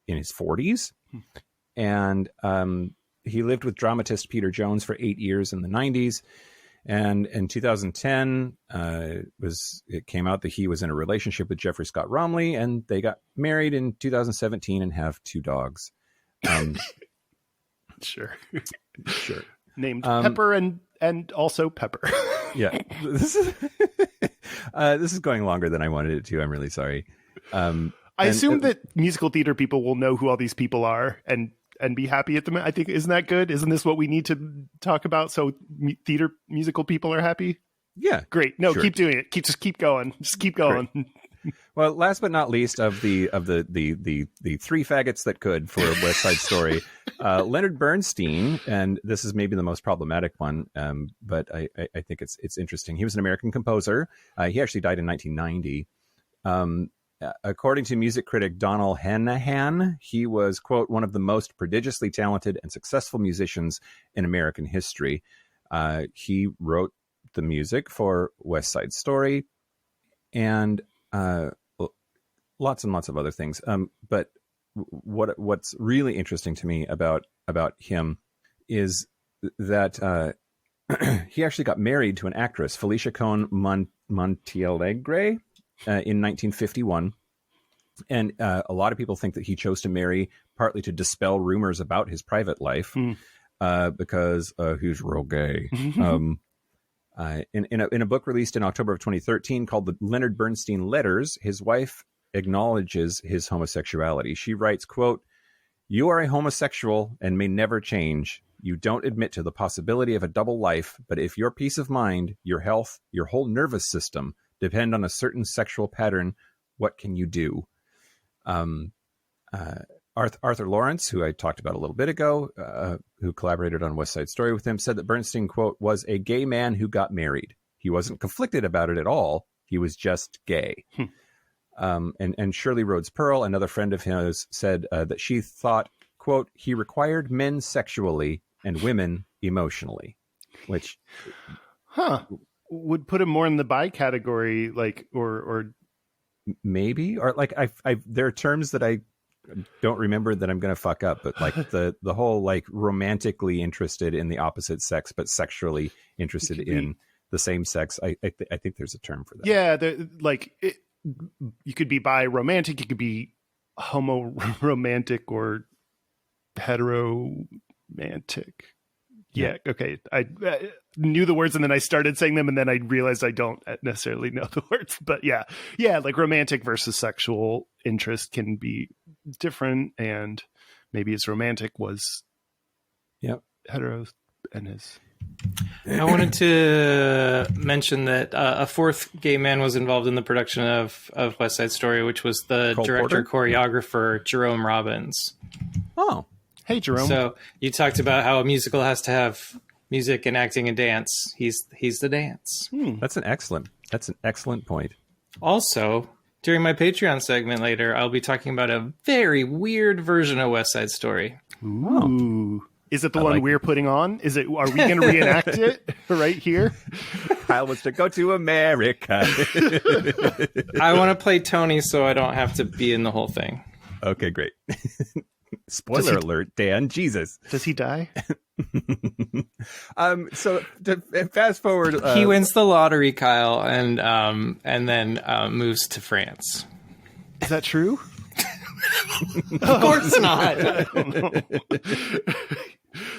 in his 40s. And, he lived with dramatist Peter Jones for 8 years in the 90s. And in 2010, it came out that he was in a relationship with Jeffrey Scott Romley, and they got married in 2017 and have 2 dogs. Sure. Named Pepper and also Pepper. Yeah. This is going longer than I wanted it to. I'm really sorry. I assume that musical theater people will know who all these people are and be happy at them. I think, isn't that good? Isn't this what we need to talk about so theater musical people are happy? Yeah. Great. No, sure. Keep doing it. Just keep going. Just keep going. Well, last but not least of the 3 faggots that could for West Side Story, Leonard Bernstein, and this is maybe the most problematic one, but I think it's interesting. He was an American composer. He actually died in 1990. According to music critic Donald Hanahan, he was, quote, one of the most prodigiously talented and successful musicians in American history. He wrote the music for West Side Story and lots and lots of other things. But what's really interesting to me about him is that he actually got married to an actress, Felicia Cohn Montealegre, in 1951. And a lot of people think that he chose to marry partly to dispel rumors about his private life because he's real gay. In a book released in October of 2013 called The Leonard Bernstein Letters, his wife acknowledges his homosexuality. She writes, quote, "You are a homosexual and may never change. You don't admit to the possibility of a double life, but if your peace of mind, your health, your whole nervous system depend on a certain sexual pattern, what can you do?" Arthur Lawrence, who I talked about a little bit ago, who collaborated on West Side Story with him, said that Bernstein, quote, was a gay man who got married. He wasn't conflicted about it at all. He was just gay. And Shirley Rhodes Pearl, another friend of his, said that she thought, quote, he required men sexually and women emotionally, which would put him more in the bi category, like, or maybe, or like there are terms that I don't remember that I'm going to fuck up, but like the whole like romantically interested in the opposite sex, but sexually interested in the same sex. I think there's a term for that. Yeah. You could be bi romantic. You could be homo romantic or hetero romantic. Yeah. Okay. I knew the words and then I started saying them and then I realized I don't necessarily know the words, but yeah. Like romantic versus sexual interest can be different. And maybe his romantic was hetero and his. I wanted to mention that a 4th gay man was involved in the production of West Side Story, which was the director-choreographer Jerome Robbins. Oh. Hey, Jerome. So you talked about how a musical has to have music and acting and dance. He's the dance. That's an excellent point. Also, during my Patreon segment later, I'll be talking about a very weird version of West Side Story. Ooh. Is it the one we're putting on? Are we going to reenact it right here? Kyle wants to go to America. I want to play Tony so I don't have to be in the whole thing. Okay, great. Spoiler alert, Dan. Jesus. Does he die? So to fast forward, he wins the lottery, Kyle, and then moves to France. Is that true? Of course not. I don't know.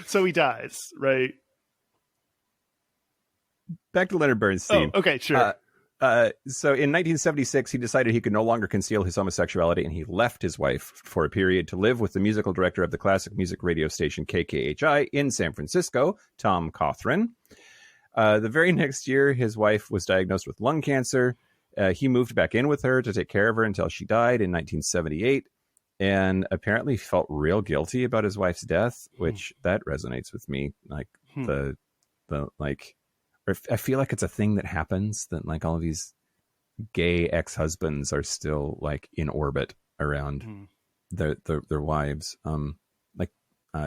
So he dies, right? Back to Leonard Bernstein. Oh, okay, sure. So in 1976, he decided he could no longer conceal his homosexuality, and he left his wife for a period to live with the musical director of the classic music radio station KKHI in San Francisco, Tom Cawthron. The very next year, his wife was diagnosed with lung cancer. He moved back in with her to take care of her until she died in 1978, and apparently felt real guilty about his wife's death, which that resonates with me. Like the like. I feel like it's a thing that happens, that like all of these gay ex-husbands are still like in orbit around their wives. Like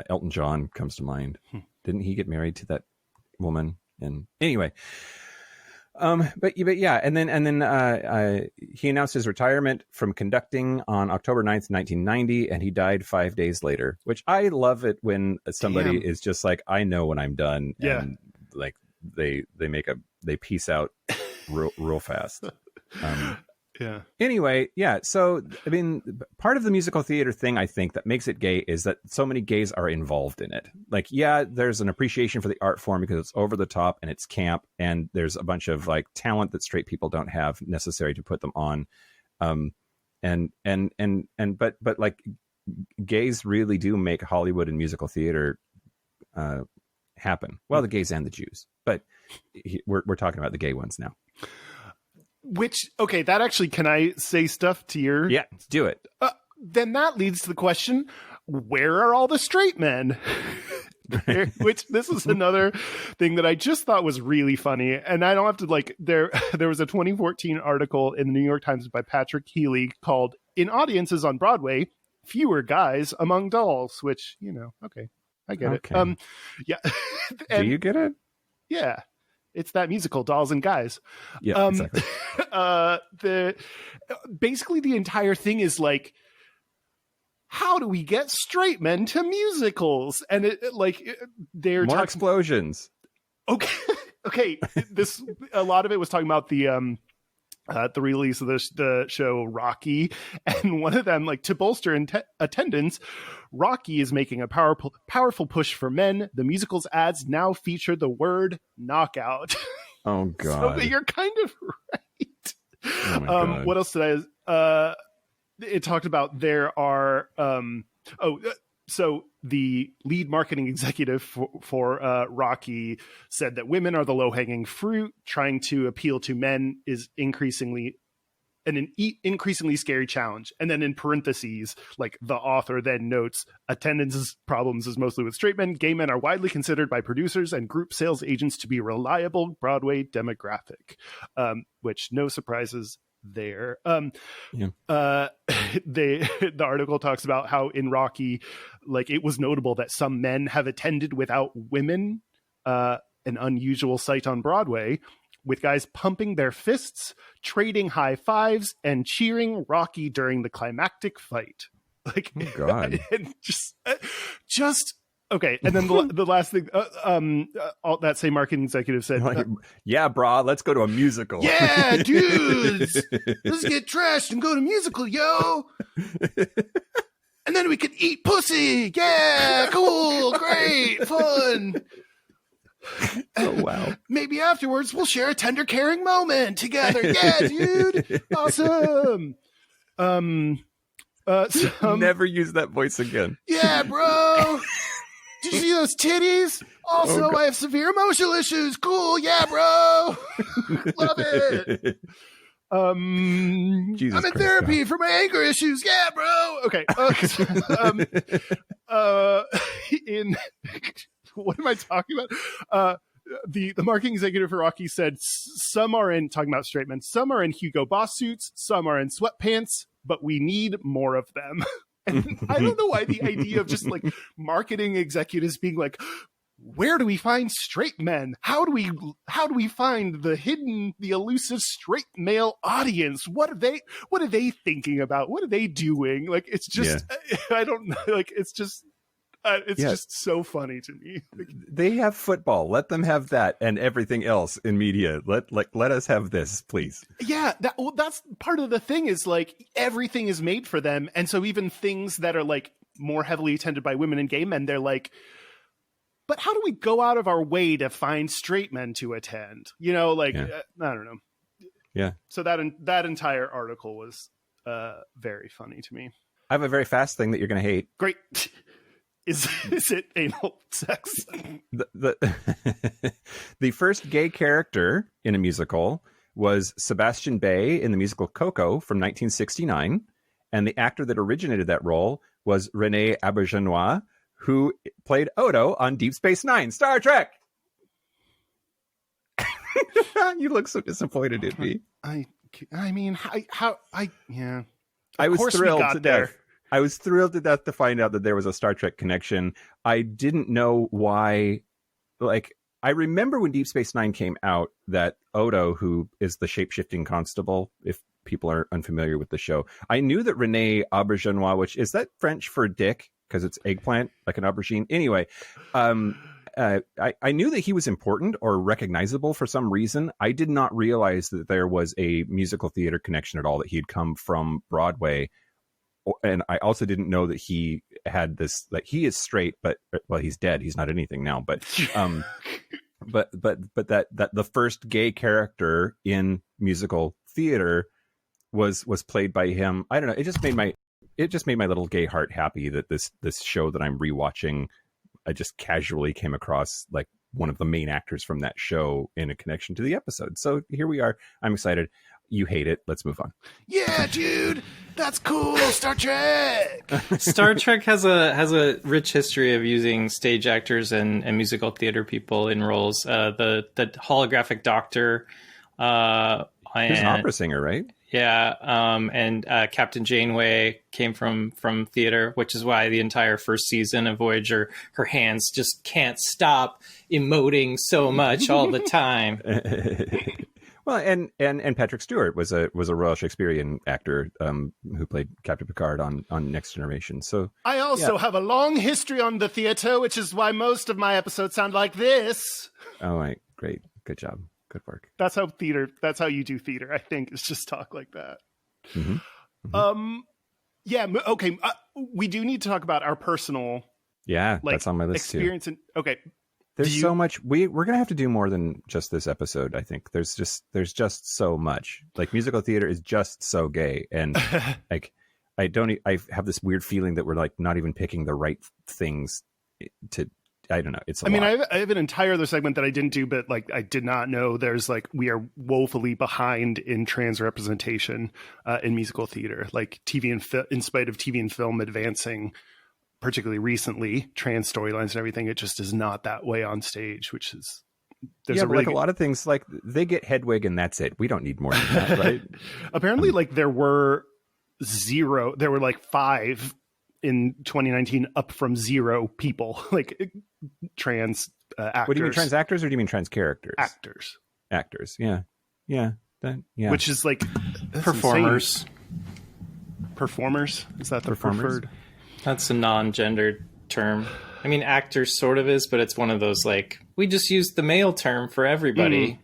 Elton John comes to mind. Didn't he get married to that woman? And anyway, but yeah, and then he announced his retirement from conducting on October 9th, 1990, and he died 5 days later. Which I love it when somebody is just like, I know when I'm done. Yeah. And like they peace out real fast. Yeah. Anyway, yeah. So, I mean, part of the musical theater thing, I think, that makes it gay is that so many gays are involved in it. Like, yeah, there's an appreciation for the art form because it's over the top and it's camp, and there's a bunch of like talent that straight people don't have necessary to put them on. But like gays really do make Hollywood and musical theater happen. Well, the gays and the Jews, but we're talking about the gay ones now. Which, okay, that actually, can I say stuff to your... Yeah, do it. Then that leads to the question, where are all the straight men? Which, this is another thing that I just thought was really funny. And I don't have to, like, there was a 2014 article in the New York Times by Patrick Healy called, "In Audiences on Broadway, Fewer Guys Among Dolls," which, you know, okay, I get it. Yeah. Do you get it? Yeah. It's that musical, Dolls and Guys. Yeah, exactly. Basically, the entire thing is like, how do we get straight men to musicals? And they're more explosions. Okay. A lot of it was talking about the release of the show Rocky, and one of them, like, to bolster attendance, Rocky is making a powerful push for men. The musical's ads now feature the word knockout. Oh God! So you're kind of right. Oh my God. What else did I? It talked about there are. So the lead marketing executive for Rocky said that women are the low-hanging fruit. Trying to appeal to men is increasingly scary challenge. And then in parentheses, like, the author then notes, attendance problems is mostly with straight men. Gay men are widely considered by producers and group sales agents to be reliable Broadway demographic, which no surprises there. The article talks about how in Rocky, like, it was notable that some men have attended without women, an unusual sight on Broadway, with guys pumping their fists, trading high fives, and cheering Rocky during the climactic fight. Like, oh God. And just okay. And then the last thing, all that same marketing executive said, "Yeah, brah, let's go to a musical." Yeah, dudes, let's get trashed and go to musical, yo. And then we can eat pussy. Yeah, cool, great, fun. Oh wow. Maybe afterwards we'll share a tender, caring moment together. Yeah, dude. Awesome. Never use that voice again. Yeah, bro. Did you see those titties? Also, I have severe emotional issues. Cool. Yeah, bro. Love it. Jesus I'm in Christ, therapy God. for my anger issues. Yeah, bro. Okay. What am I talking about? The marketing executive for Rocky said some are in, talking about straight men, some are in Hugo Boss suits, some are in sweatpants, but we need more of them. And I don't know why the idea of just like marketing executives being like, where do we find straight men? How do we find the elusive straight male audience? What are they thinking about? What are they doing? Like, it's just, I don't know. Like, it's just so funny to me. They have football. Let them have that and everything else in media. Let us have this, please. Yeah, that's part of the thing is like everything is made for them. And so even things that are like more heavily attended by women and gay men, they're like, but how do we go out of our way to find straight men to attend? You know, like, I don't know. Yeah. So that entire article was very funny to me. I have a very fast thing that you're going to hate. Great. Is it anal sex? The first gay character in a musical was Sebastian Bay in the musical Coco from 1969. And the actor that originated that role was René Auberjonois, who played Odo on Deep Space Nine, Star Trek. You look so disappointed in me. I mean, yeah. I was thrilled to death. I was thrilled to death to find out that there was a Star Trek connection. I didn't know why. Like, I remember when Deep Space Nine came out that Odo, who is the shape-shifting constable, if people are unfamiliar with the show, I knew that René Auberjonois, which is that French for dick, because it's eggplant, like an aubergine. Anyway, I knew that he was important or recognizable for some reason. I did not realize that there was a musical theater connection at all, that he had come from Broadway. And I also didn't know that he had this, like, he is straight, but, well, he's dead. He's not anything now, but that the first gay character in musical theater was played by him. I don't know. It just made my little gay heart happy that this show that I'm rewatching, I just casually came across like one of the main actors from that show in a connection to the episode. So here we are. I'm excited. You hate it. Let's move on. Yeah, dude, that's cool. Star Trek. Star Trek has a rich history of using stage actors and musical theater people in roles. The holographic Doctor. He's an opera singer, right? Yeah, and Captain Janeway came from theater, which is why the entire first season of Voyager, her hands just can't stop emoting so much all the time. Well, and Patrick Stewart was a Royal Shakespearean actor who played Captain Picard on Next Generation. So I also have a long history on the theater, which is why most of my episodes sound like this. Oh, right, great, good job, good work. That's how you do theater. I think it's just talk like that. Mm-hmm. Mm-hmm. Yeah. Okay. We do need to talk about our personal. Yeah, that's on my list experience too. Okay. There's so much. We're gonna have to do more than just this episode. I think there's just so much. Like, musical theater is just so gay, and like I have this weird feeling that we're like not even picking the right things to. I don't know. It's a lot. I have an entire other segment that I didn't do, but like I did not know there's like we are woefully behind in trans representation in musical theater. Like TV and in spite of TV and film advancing, particularly recently, trans storylines and everything, it just is not that way on stage, which is a lot of things, like they get Hedwig and that's it. We don't need more than that, right? Apparently, like there were like 5 in 2019, up from 0 people, like trans actors. What do you mean, trans actors, or do you mean trans characters? Actors. Yeah. Which is like performers. Insane. Performers, is that the preferred? That's a non-gendered term. I mean, actors sort of is, but it's one of those, like, we just use the male term for everybody.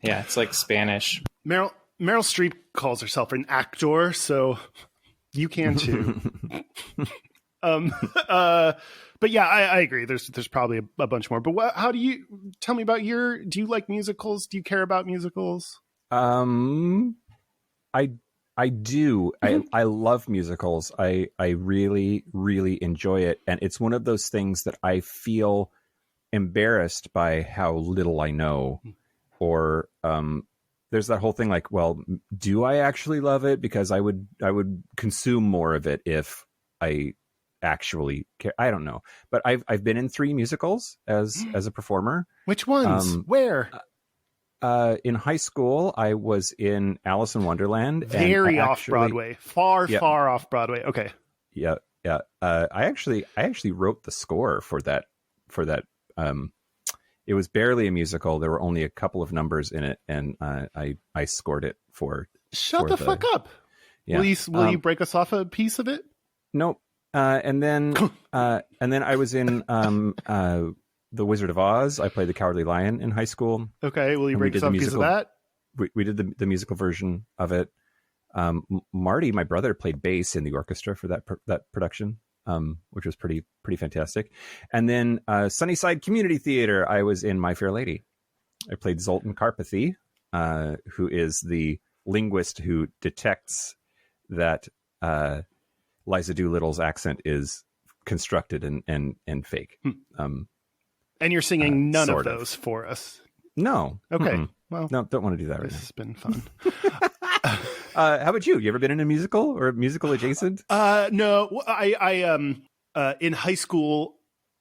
Yeah, it's like Spanish. Meryl Streep calls herself an actor, so you can too. But yeah, I agree. There's probably a bunch more. But how do you tell me about do you like musicals? Do you care about musicals? I do. I love musicals. I really, really enjoy it. And it's one of those things that I feel embarrassed by how little I know. Or there's that whole thing like, well, do I actually love it? Because I would consume more of it if I actually care. I don't know. But I've been in 3 musicals as a performer. Which ones? Where? In high school, I was in Alice in Wonderland. Very off Broadway, far off Broadway. Okay. Yeah. I actually wrote the score for that it was barely a musical. There were only a couple of numbers in it, and I scored it for. Shut the fuck up! Yeah. Will you break us off a piece of it? Nope. And then I was in The Wizard of Oz. I played the Cowardly Lion in high school. Okay, will you break us off a piece of that? We did the musical version of it. Marty, my brother, played bass in the orchestra for that production, which was pretty fantastic. And then Sunnyside Community Theater, I was in My Fair Lady. I played Zoltan Karpathy, who is the linguist who detects that Liza Doolittle's accent is constructed and fake. And you're singing none of those for us. No. Okay. Mm-mm. Well, no, don't want to do that right this has been fun. How about you? You ever been in a musical or musical adjacent? No, I in high school,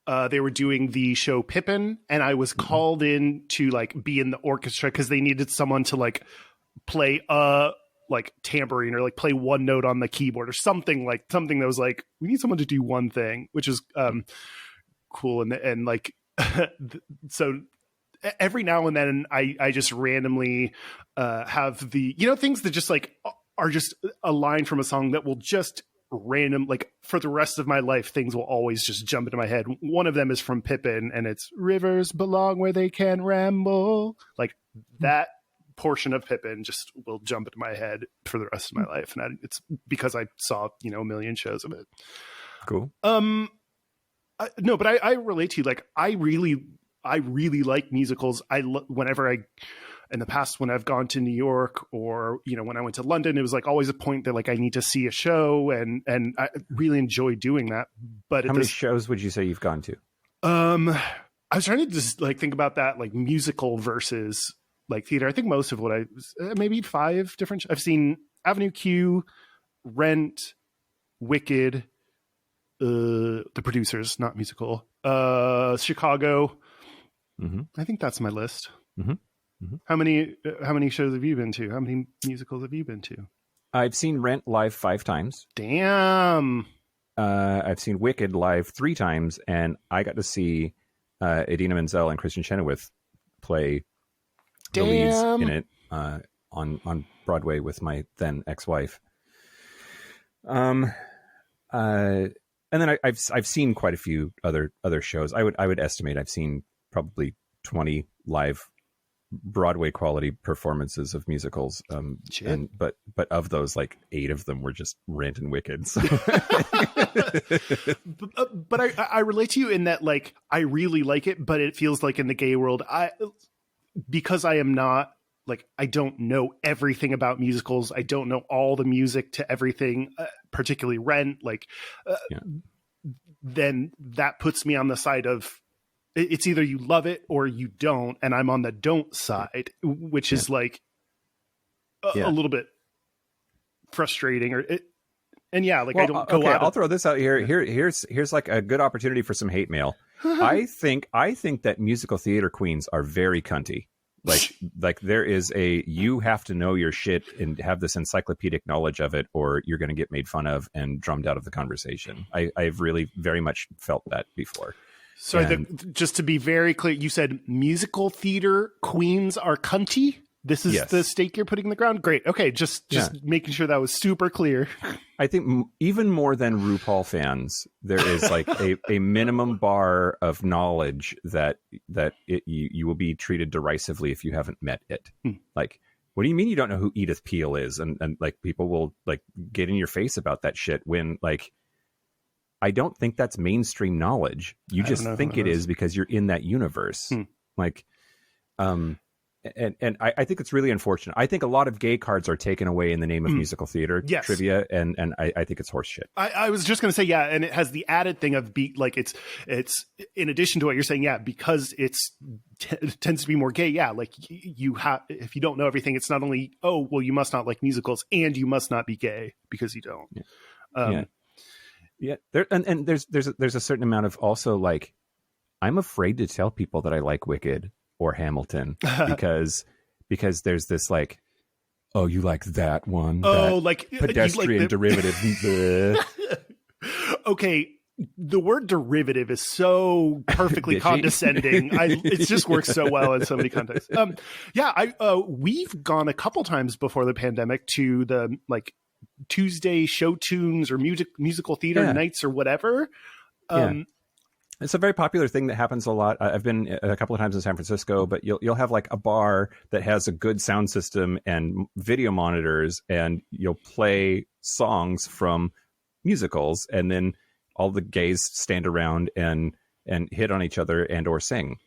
they were doing the show Pippin, and I was called in to like be in the orchestra because they needed someone to like play like tambourine or like play one note on the keyboard or something that was like, we need someone to do one thing, which is cool. And like, so every now and then I just randomly have the, things that just like are just a line from a song that will just random, like for the rest of my life, things will always just jump into my head. One of them is from Pippin, and it's rivers belong where they can ramble. Like that portion of Pippin just will jump into my head for the rest of my life. And it's because I saw, a million shows of it. Cool. No, but I relate to you. Like, I really like musicals. In the past, when I've gone to New York or, when I went to London, it was like always a point that like I need to see a show, and I really enjoy doing that. But how many shows would you say you've gone to? I was trying to just like think about that, like musical versus like theater. I think most of what maybe 5 different. I've seen Avenue Q, Rent, Wicked, The Producers, not musical, Chicago. Mm-hmm. I think that's my list. Mm-hmm. Mm-hmm. How many shows have you been to? How many musicals have you been to? I've seen Rent live 5 times. Damn. I've seen Wicked live 3 times, and I got to see Idina Menzel and Christian Chenoweth play the leads in it on Broadway with my then ex-wife. And then I've seen quite a few other shows. I would estimate I've seen probably 20 live Broadway quality performances of musicals. But of those, like 8 of them were just Rent and Wicked. So. but I relate to you in that, like, I really like it, but it feels like in the gay world, because I am not, like, I don't know everything about musicals. I don't know all the music to everything, particularly Rent. Like, then that puts me on the side of, it's either you love it or you don't, and I'm on the don't side, which is like a little bit frustrating. I don't go out. I'll throw this out here. Here's like a good opportunity for some hate mail. I think that musical theater queens are very cunty. Like there is you have to know your shit and have this encyclopedic knowledge of it, or you're going to get made fun of and drummed out of the conversation. I've really very much felt that before. So just to be very clear, you said musical theater queens are cunty? This is the stake you're putting in the ground? Great. Okay, just making sure that was super clear. I think even more than RuPaul fans, there is like a minimum bar of knowledge that you will be treated derisively if you haven't met it. Like, what do you mean you don't know who Edith Piaf is? And like people will like get in your face about that shit when like, I don't think that's mainstream knowledge. You just think it is because you're in that universe. Like, and I think it's really unfortunate. I think a lot of gay cards are taken away in the name of musical theater trivia, and I think it's horse shit. I was just going to say, and it has the added thing of it's in addition to what you're saying, because it tends to be more gay. Like you have, if you don't know everything, it's not only, you must not like musicals, and you must not be gay because you don't. Yeah, there's a certain amount of also like, I'm afraid to tell people that I like Wicked or Hamilton because there's this like, oh, you like that one? Like pedestrian derivative. Okay, the word derivative is so perfectly condescending. It just works so well in so many contexts. We've gone a couple times before the pandemic to the like Tuesday show tunes or musical theater nights or whatever. It's a very popular thing that happens a lot. I've been a couple of times in San Francisco, but you'll have like a bar that has a good sound system and video monitors, and you'll play songs from musicals, and then all the gays stand around and hit on each other and or sing.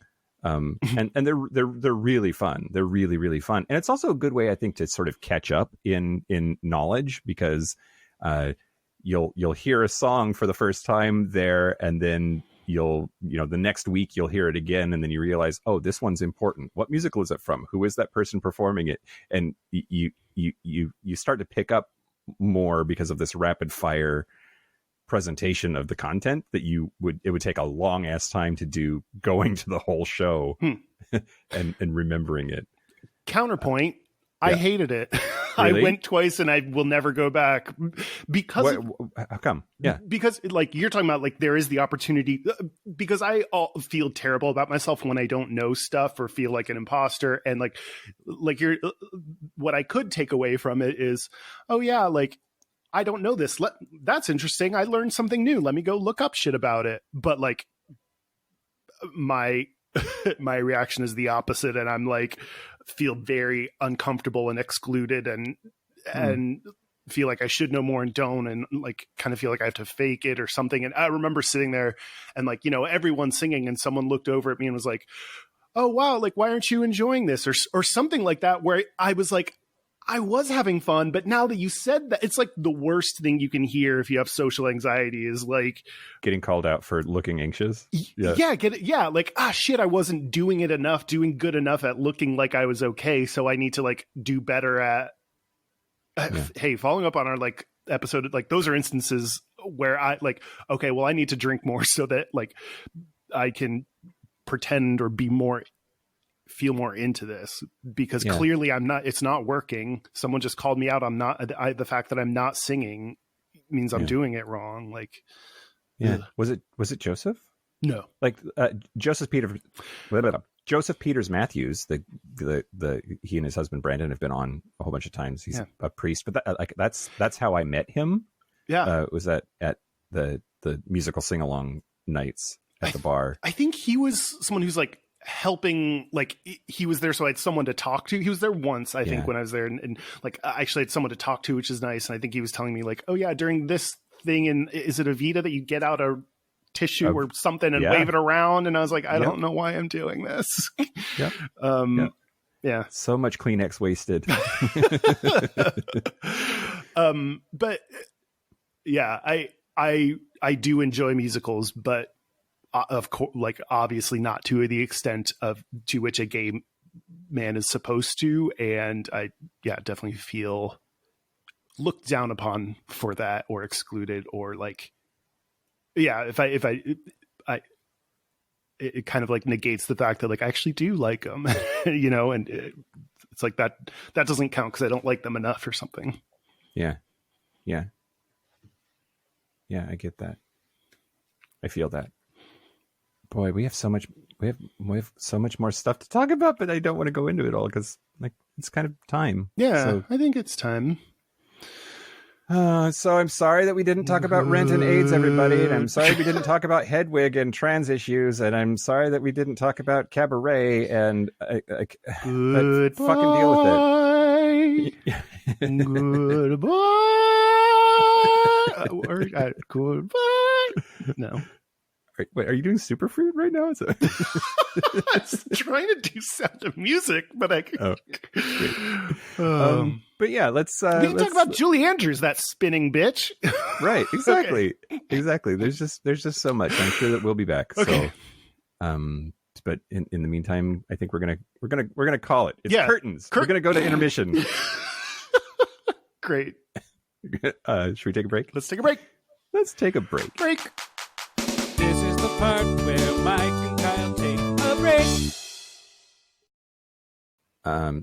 And they're really fun. They're really, really fun. And it's also a good way, I think, to sort of catch up in knowledge, because you'll hear a song for the first time there, and then the next week you'll hear it again, and then you realize, oh, this one's important. What musical is it from? Who is that person performing it? And you start to pick up more because of this rapid fire presentation of the content that it would take a long ass time to do, going to the whole show and remembering it. Counterpoint, I hated it. Really? I went twice and I will never go back because how come? Yeah. Because like you're talking about, like there is the opportunity, because I feel terrible about myself when I don't know stuff or feel like an imposter. And like what I could take away from it is, oh yeah, like I don't know this. That's interesting. I learned something new. Let me go look up shit about it. But like my reaction is the opposite. And I'm like, feel very uncomfortable and excluded and feel like I should know more and don't, and like kind of feel like I have to fake it or something. And I remember sitting there and like, everyone's singing, and someone looked over at me and was like, oh wow, like why aren't you enjoying this or something like that, where I was like, I was having fun, but now that you said that, it's like the worst thing you can hear if you have social anxiety is like getting called out for looking anxious. Like, shit, I wasn't doing good enough at looking like I was okay. So I need to like do better at, hey, following up on our like episode, like those are instances where I like, okay, well I need to drink more so that like I can pretend or feel more into this, because clearly it's not working. Someone just called me out. The fact that I'm not singing means I'm doing it wrong. Like, was it Joseph? No, like Joseph Peters Matthews, he and his husband Brandon have been on a whole bunch of times. He's a priest, but that's how I met him. Was at the musical sing along nights at the bar. I think he was someone who's like helping, like he was there so I had someone to talk to. He was there once, I think, when I was there, and like I actually had someone to talk to, which is nice. And I think he was telling me like, oh yeah, during this thing, and is it Evita that you get out a tissue or something and wave it around? And I was like, I don't know why I'm doing this. So much Kleenex wasted. But yeah, I do enjoy musicals, but of course, like obviously not to the extent to which a gay man is supposed to. And I definitely feel looked down upon for that, or excluded, or like, it kind of like negates the fact that like I actually do like them, and it's like that doesn't count because I don't like them enough or something. Yeah, I get that. I feel that. Boy, we have so much more stuff to talk about, but I don't want to go into it all because like it's kind of time. Yeah, so, I think it's time. So I'm sorry that we didn't talk about rent and AIDS, everybody, and I'm sorry we didn't talk about Hedwig and trans issues, and I'm sorry that we didn't talk about Cabaret, and fucking deal with it. Goodbye. Goodbye. No. Wait, are you doing Superfruit right now? I was trying to do Sound of Music, but I could. But yeah, let's we can talk about Julie Andrews, that spinning bitch. Right, exactly. Okay. Exactly. There's just so much. I'm sure that we'll be back. Okay. So but in the meantime, I think we're gonna call it. It's curtains. We're gonna go to intermission. Great. Should we take a break? Let's take a break. Let's take a break. This is the part where Mike and Kyle take a break.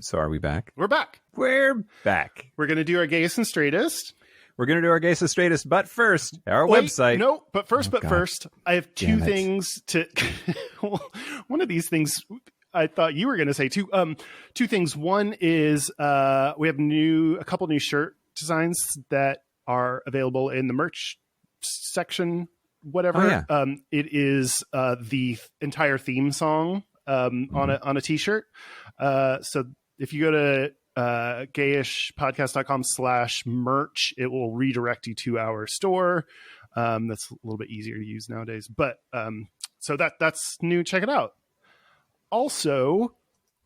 So are we back? We're back. We're back. We're going to do our Gayest and Straightest. We're going to do our Gayest Straightest, but first, our website. No, but first, I have two things to. One of these things I thought you were going to say too. Two things. One is we have a couple new shirt designs that are available in the merch section. Whatever. Oh, yeah. It is the entire theme song on a t-shirt. So if you go to gayishpodcast.com/merch, it will redirect you to our store. That's a little bit easier to use nowadays, but so that's new. Check it out. Also,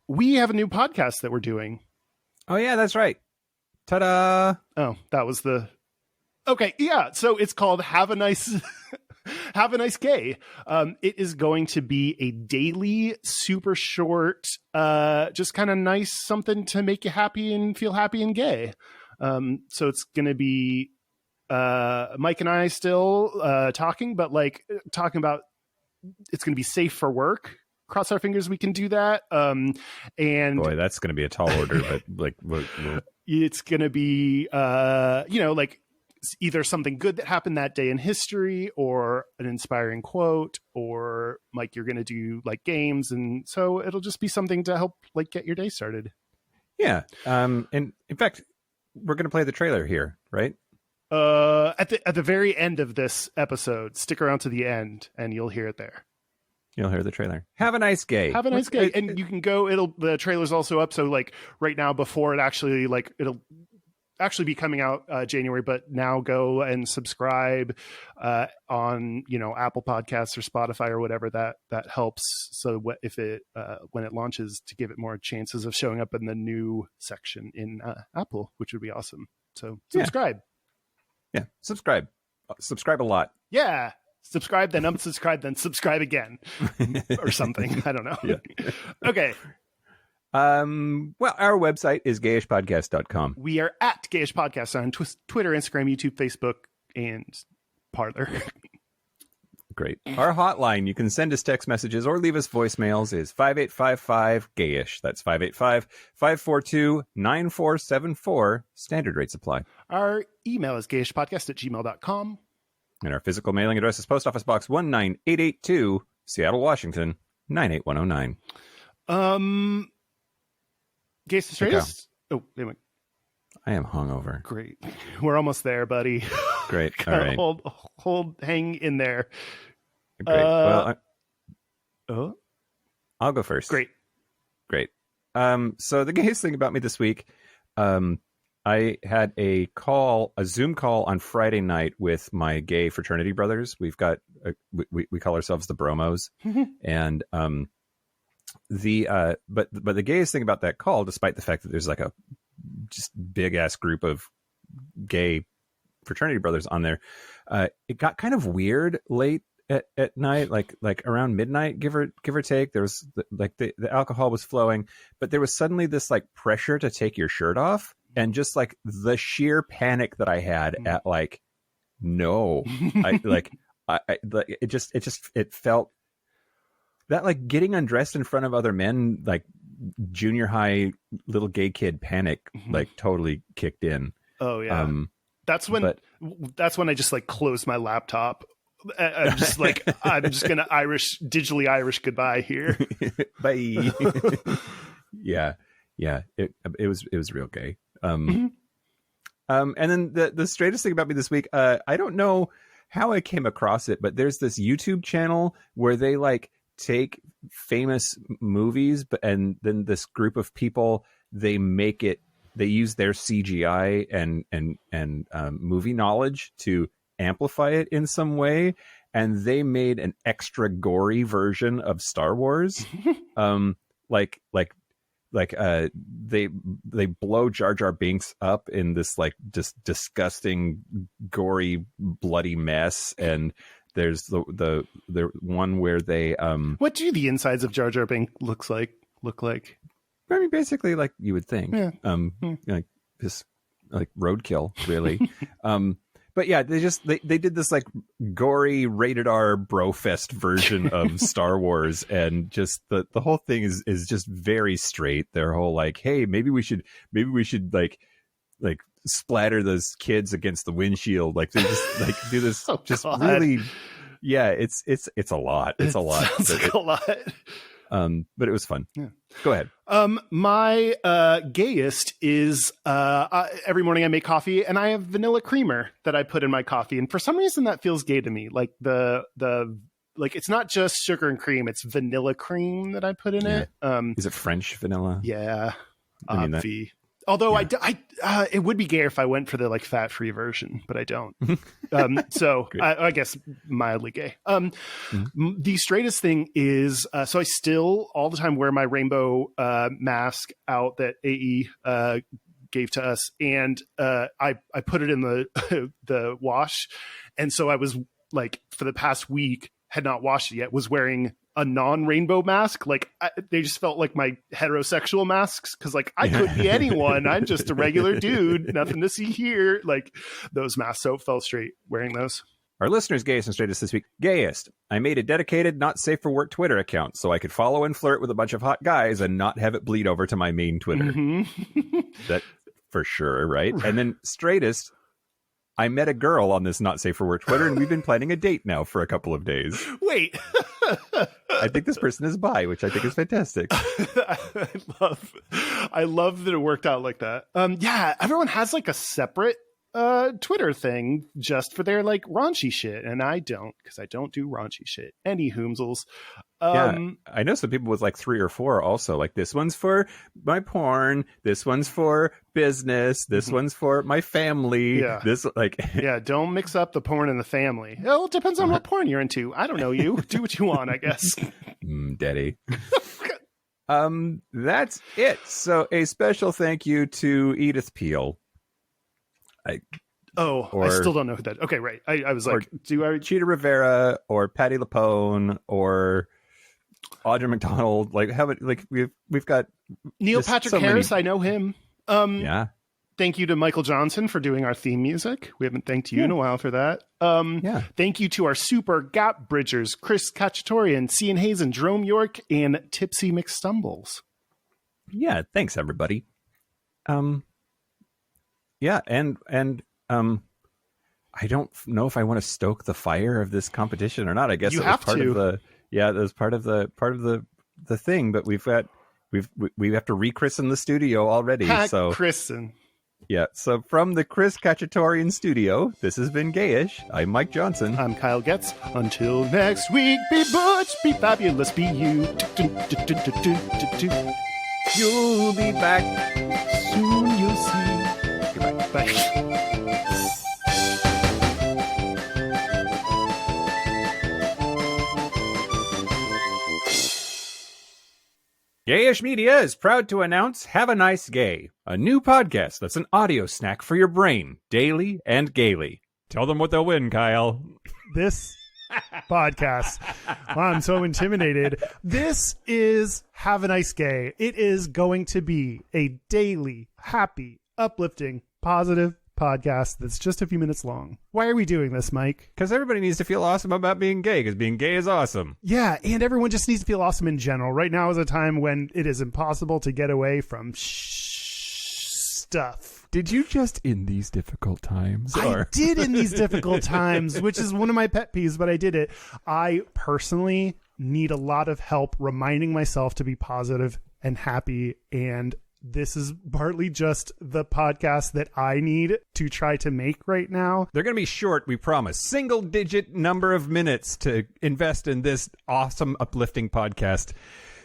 we have a new podcast that we're doing. Oh yeah, that's right. Ta-da. Oh, that was okay. Yeah. So it's called Have a Nice Gay. It is going to be a daily, super short, just kind of nice something to make you happy and feel happy and gay. So it's going to be Mike and I still talking, but like talking about it's going to be safe for work. Cross our fingers we can do that. And boy, that's going to be a tall order, but like it's going to be like either something good that happened that day in history or an inspiring quote, or like you're going to do like games. And so it'll just be something to help like get your day started. Yeah. And in fact, we're going to play the trailer here, right? At the very end of this episode, stick around to the end and you'll hear it there. You'll hear the trailer. Have a nice gay. Have a nice gay. And you can go, the trailer's also up. So like right now before it actually it'll actually be coming out January, but now go and subscribe on Apple Podcasts or Spotify or whatever that helps. So if it when it launches, to give it more chances of showing up in the new section in Apple, which would be awesome. So subscribe. Yeah, subscribe a lot. Yeah, subscribe, then unsubscribe, then subscribe again or something. I don't know. Yeah. Okay. Well, our website is gayishpodcast.com. We are at Gayish Podcast on Twitter, Instagram, YouTube, Facebook, and Parler. Great. Our hotline, you can send us text messages or leave us voicemails, is 5855-GAYISH. That's 585-542-9474. Standard rates apply. Our email is gayishpodcast@gmail.com. And our physical mailing address is Post Office Box 19882, Seattle, Washington, 98109. Gayest Straightest? Oh, anyway. I am hungover. Great. We're almost there, buddy. Great. All right. Hang in there. Great. I'll go first. Great. So the gayest thing about me this week, I had a Zoom call on Friday night with my gay fraternity brothers. We've got, we call ourselves the Bromos. And, but the gayest thing about that call, despite the fact that there's like a just big ass group of gay fraternity brothers on there, it got kind of weird late at night, like around midnight, give or take. There was the alcohol was flowing, but there was suddenly this like pressure to take your shirt off, and just like the sheer panic that I had at like, no, it felt that like getting undressed in front of other men, like junior high little gay kid panic, like totally kicked in. Oh yeah. That's when I just like closed my laptop. I'm just like, I'm just going to digitally Irish goodbye here. Bye. Yeah. It was real gay. And then the straightest thing about me this week, I don't know how I came across it, but there's this YouTube channel where they like take famous movies, and then this group of people, they use their CGI and movie knowledge to amplify it in some way, and they made an extra gory version of Star Wars. They blow Jar Jar Binks up in this like just disgusting, gory, bloody mess, and there's the one where they what do the insides of Jar Jar Binks look like? I mean, basically like you would think. Yeah. Like this, like roadkill, really. But yeah, they did this like gory rated R brofest version of Star Wars, and just the whole thing is just very straight. Their whole like, hey, maybe we should like splatter those kids against the windshield. Like they just like do this God. really. Yeah, it's a lot. It's a lot. Sounds like a lot. But it was fun. Yeah. Go ahead. My gayest is every morning I make coffee and I have vanilla creamer that I put in my coffee, and for some reason that feels gay to me. Like the like it's not just sugar and cream; it's vanilla cream that I put in it. Is it French vanilla? Yeah, I mean that. Although it would be gay if I went for the like fat-free version, but I don't. So I guess mildly gay. The straightest thing is, so I still all the time wear my rainbow mask out that AE gave to us, and I put it in the wash, and so I was like for the past week had not washed it yet, was wearing a non-rainbow mask. Like they just felt like my heterosexual masks, because like I could be anyone. I'm just a regular dude, nothing to see here. Like those masks, so it felt straight wearing those. Our listeners, Gayest and Straightest this week. Gayest, I made a dedicated not safe for work Twitter account so I could follow and flirt with a bunch of hot guys and not have it bleed over to my main Twitter. Mm-hmm. That for sure, right? And then Straightest, I met a girl on this not safe for work Twitter, and we've been planning a date now for a couple of days. Wait. I think this person is bi, which I think is fantastic. I love that it worked out like that. Yeah, everyone has like a separate Twitter thing just for their like raunchy shit, and I don't, because I don't do raunchy shit. Any hoomsels. Yeah, I know some people with like 3 or 4 also. Like this one's for my porn, this one's for business, this one's for my family. Yeah. This like yeah, don't mix up the porn and the family. Well, it depends on what porn you're into. I don't know you. Do what you want, I guess. Daddy. That's it. So a special thank you to Edith Peel. I still don't know who that. Okay, right. I was like, Cheetah Rivera or Patti LuPone or Audra McDonald? Like we've got Neil Patrick Harris. I know him. Yeah. Thank you to Michael Johnson for doing our theme music. We haven't thanked you in a while for that. Thank you to our super gap bridgers, Chris Cacciatorian, Cian Hazen, Jerome York, and Tipsy McStumbles. Yeah, thanks everybody. Yeah, and I don't know if I want to stoke the fire of this competition or not. I guess you it have was part to. of the that was part of the thing. But we have to rechristen the studio already. So christen. Yeah. So from the Chris Cacciatorian studio, this has been Gayish. I'm Mike Johnson. I'm Kyle Getz. Until next week, be butch, be fabulous, be you. You'll be back soon. You'll see. Goodbye. Bye. Gayish Media is proud to announce Have a Nice Gay, a new podcast that's an audio snack for your brain, daily and gaily. Tell them what they'll win, Kyle. This podcast. Wow, I'm so intimidated. This is Have a Nice Gay. It is going to be a daily, happy, uplifting, positive podcast that's just a few minutes long. Why are we doing this, Mike? Because everybody needs to feel awesome about being gay, because being gay is awesome. Yeah, and everyone just needs to feel awesome in general. Right now is a time when it is impossible to get away from stuff. Did you just in these difficult times? I did in these difficult times, which is one of my pet peeves, but I did it. I personally need a lot of help reminding myself to be positive and happy, and this is partly just the podcast that I need to try to make right now. They're going to be short, we promise. Single-digit number of minutes to invest in this awesome, uplifting podcast.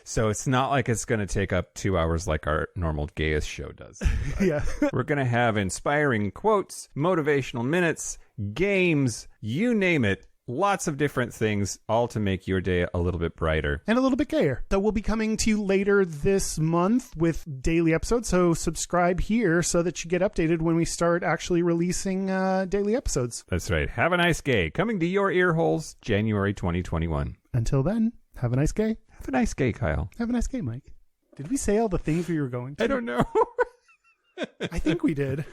So it's not like it's going to take up 2 hours like our normal Gayest show does. Yeah. We're going to have inspiring quotes, motivational minutes, games, you name it. Lots of different things, all to make your day a little bit brighter. And a little bit gayer. So we'll be coming to you later this month with daily episodes. So subscribe here so that you get updated when we start actually releasing daily episodes. That's right. Have a Nice Gay. Coming to your ear holes, January 2021. Until then, have a nice gay. Have a nice gay, Kyle. Have a nice gay, Mike. Did we say all the things we were going to? I don't know. I think we did.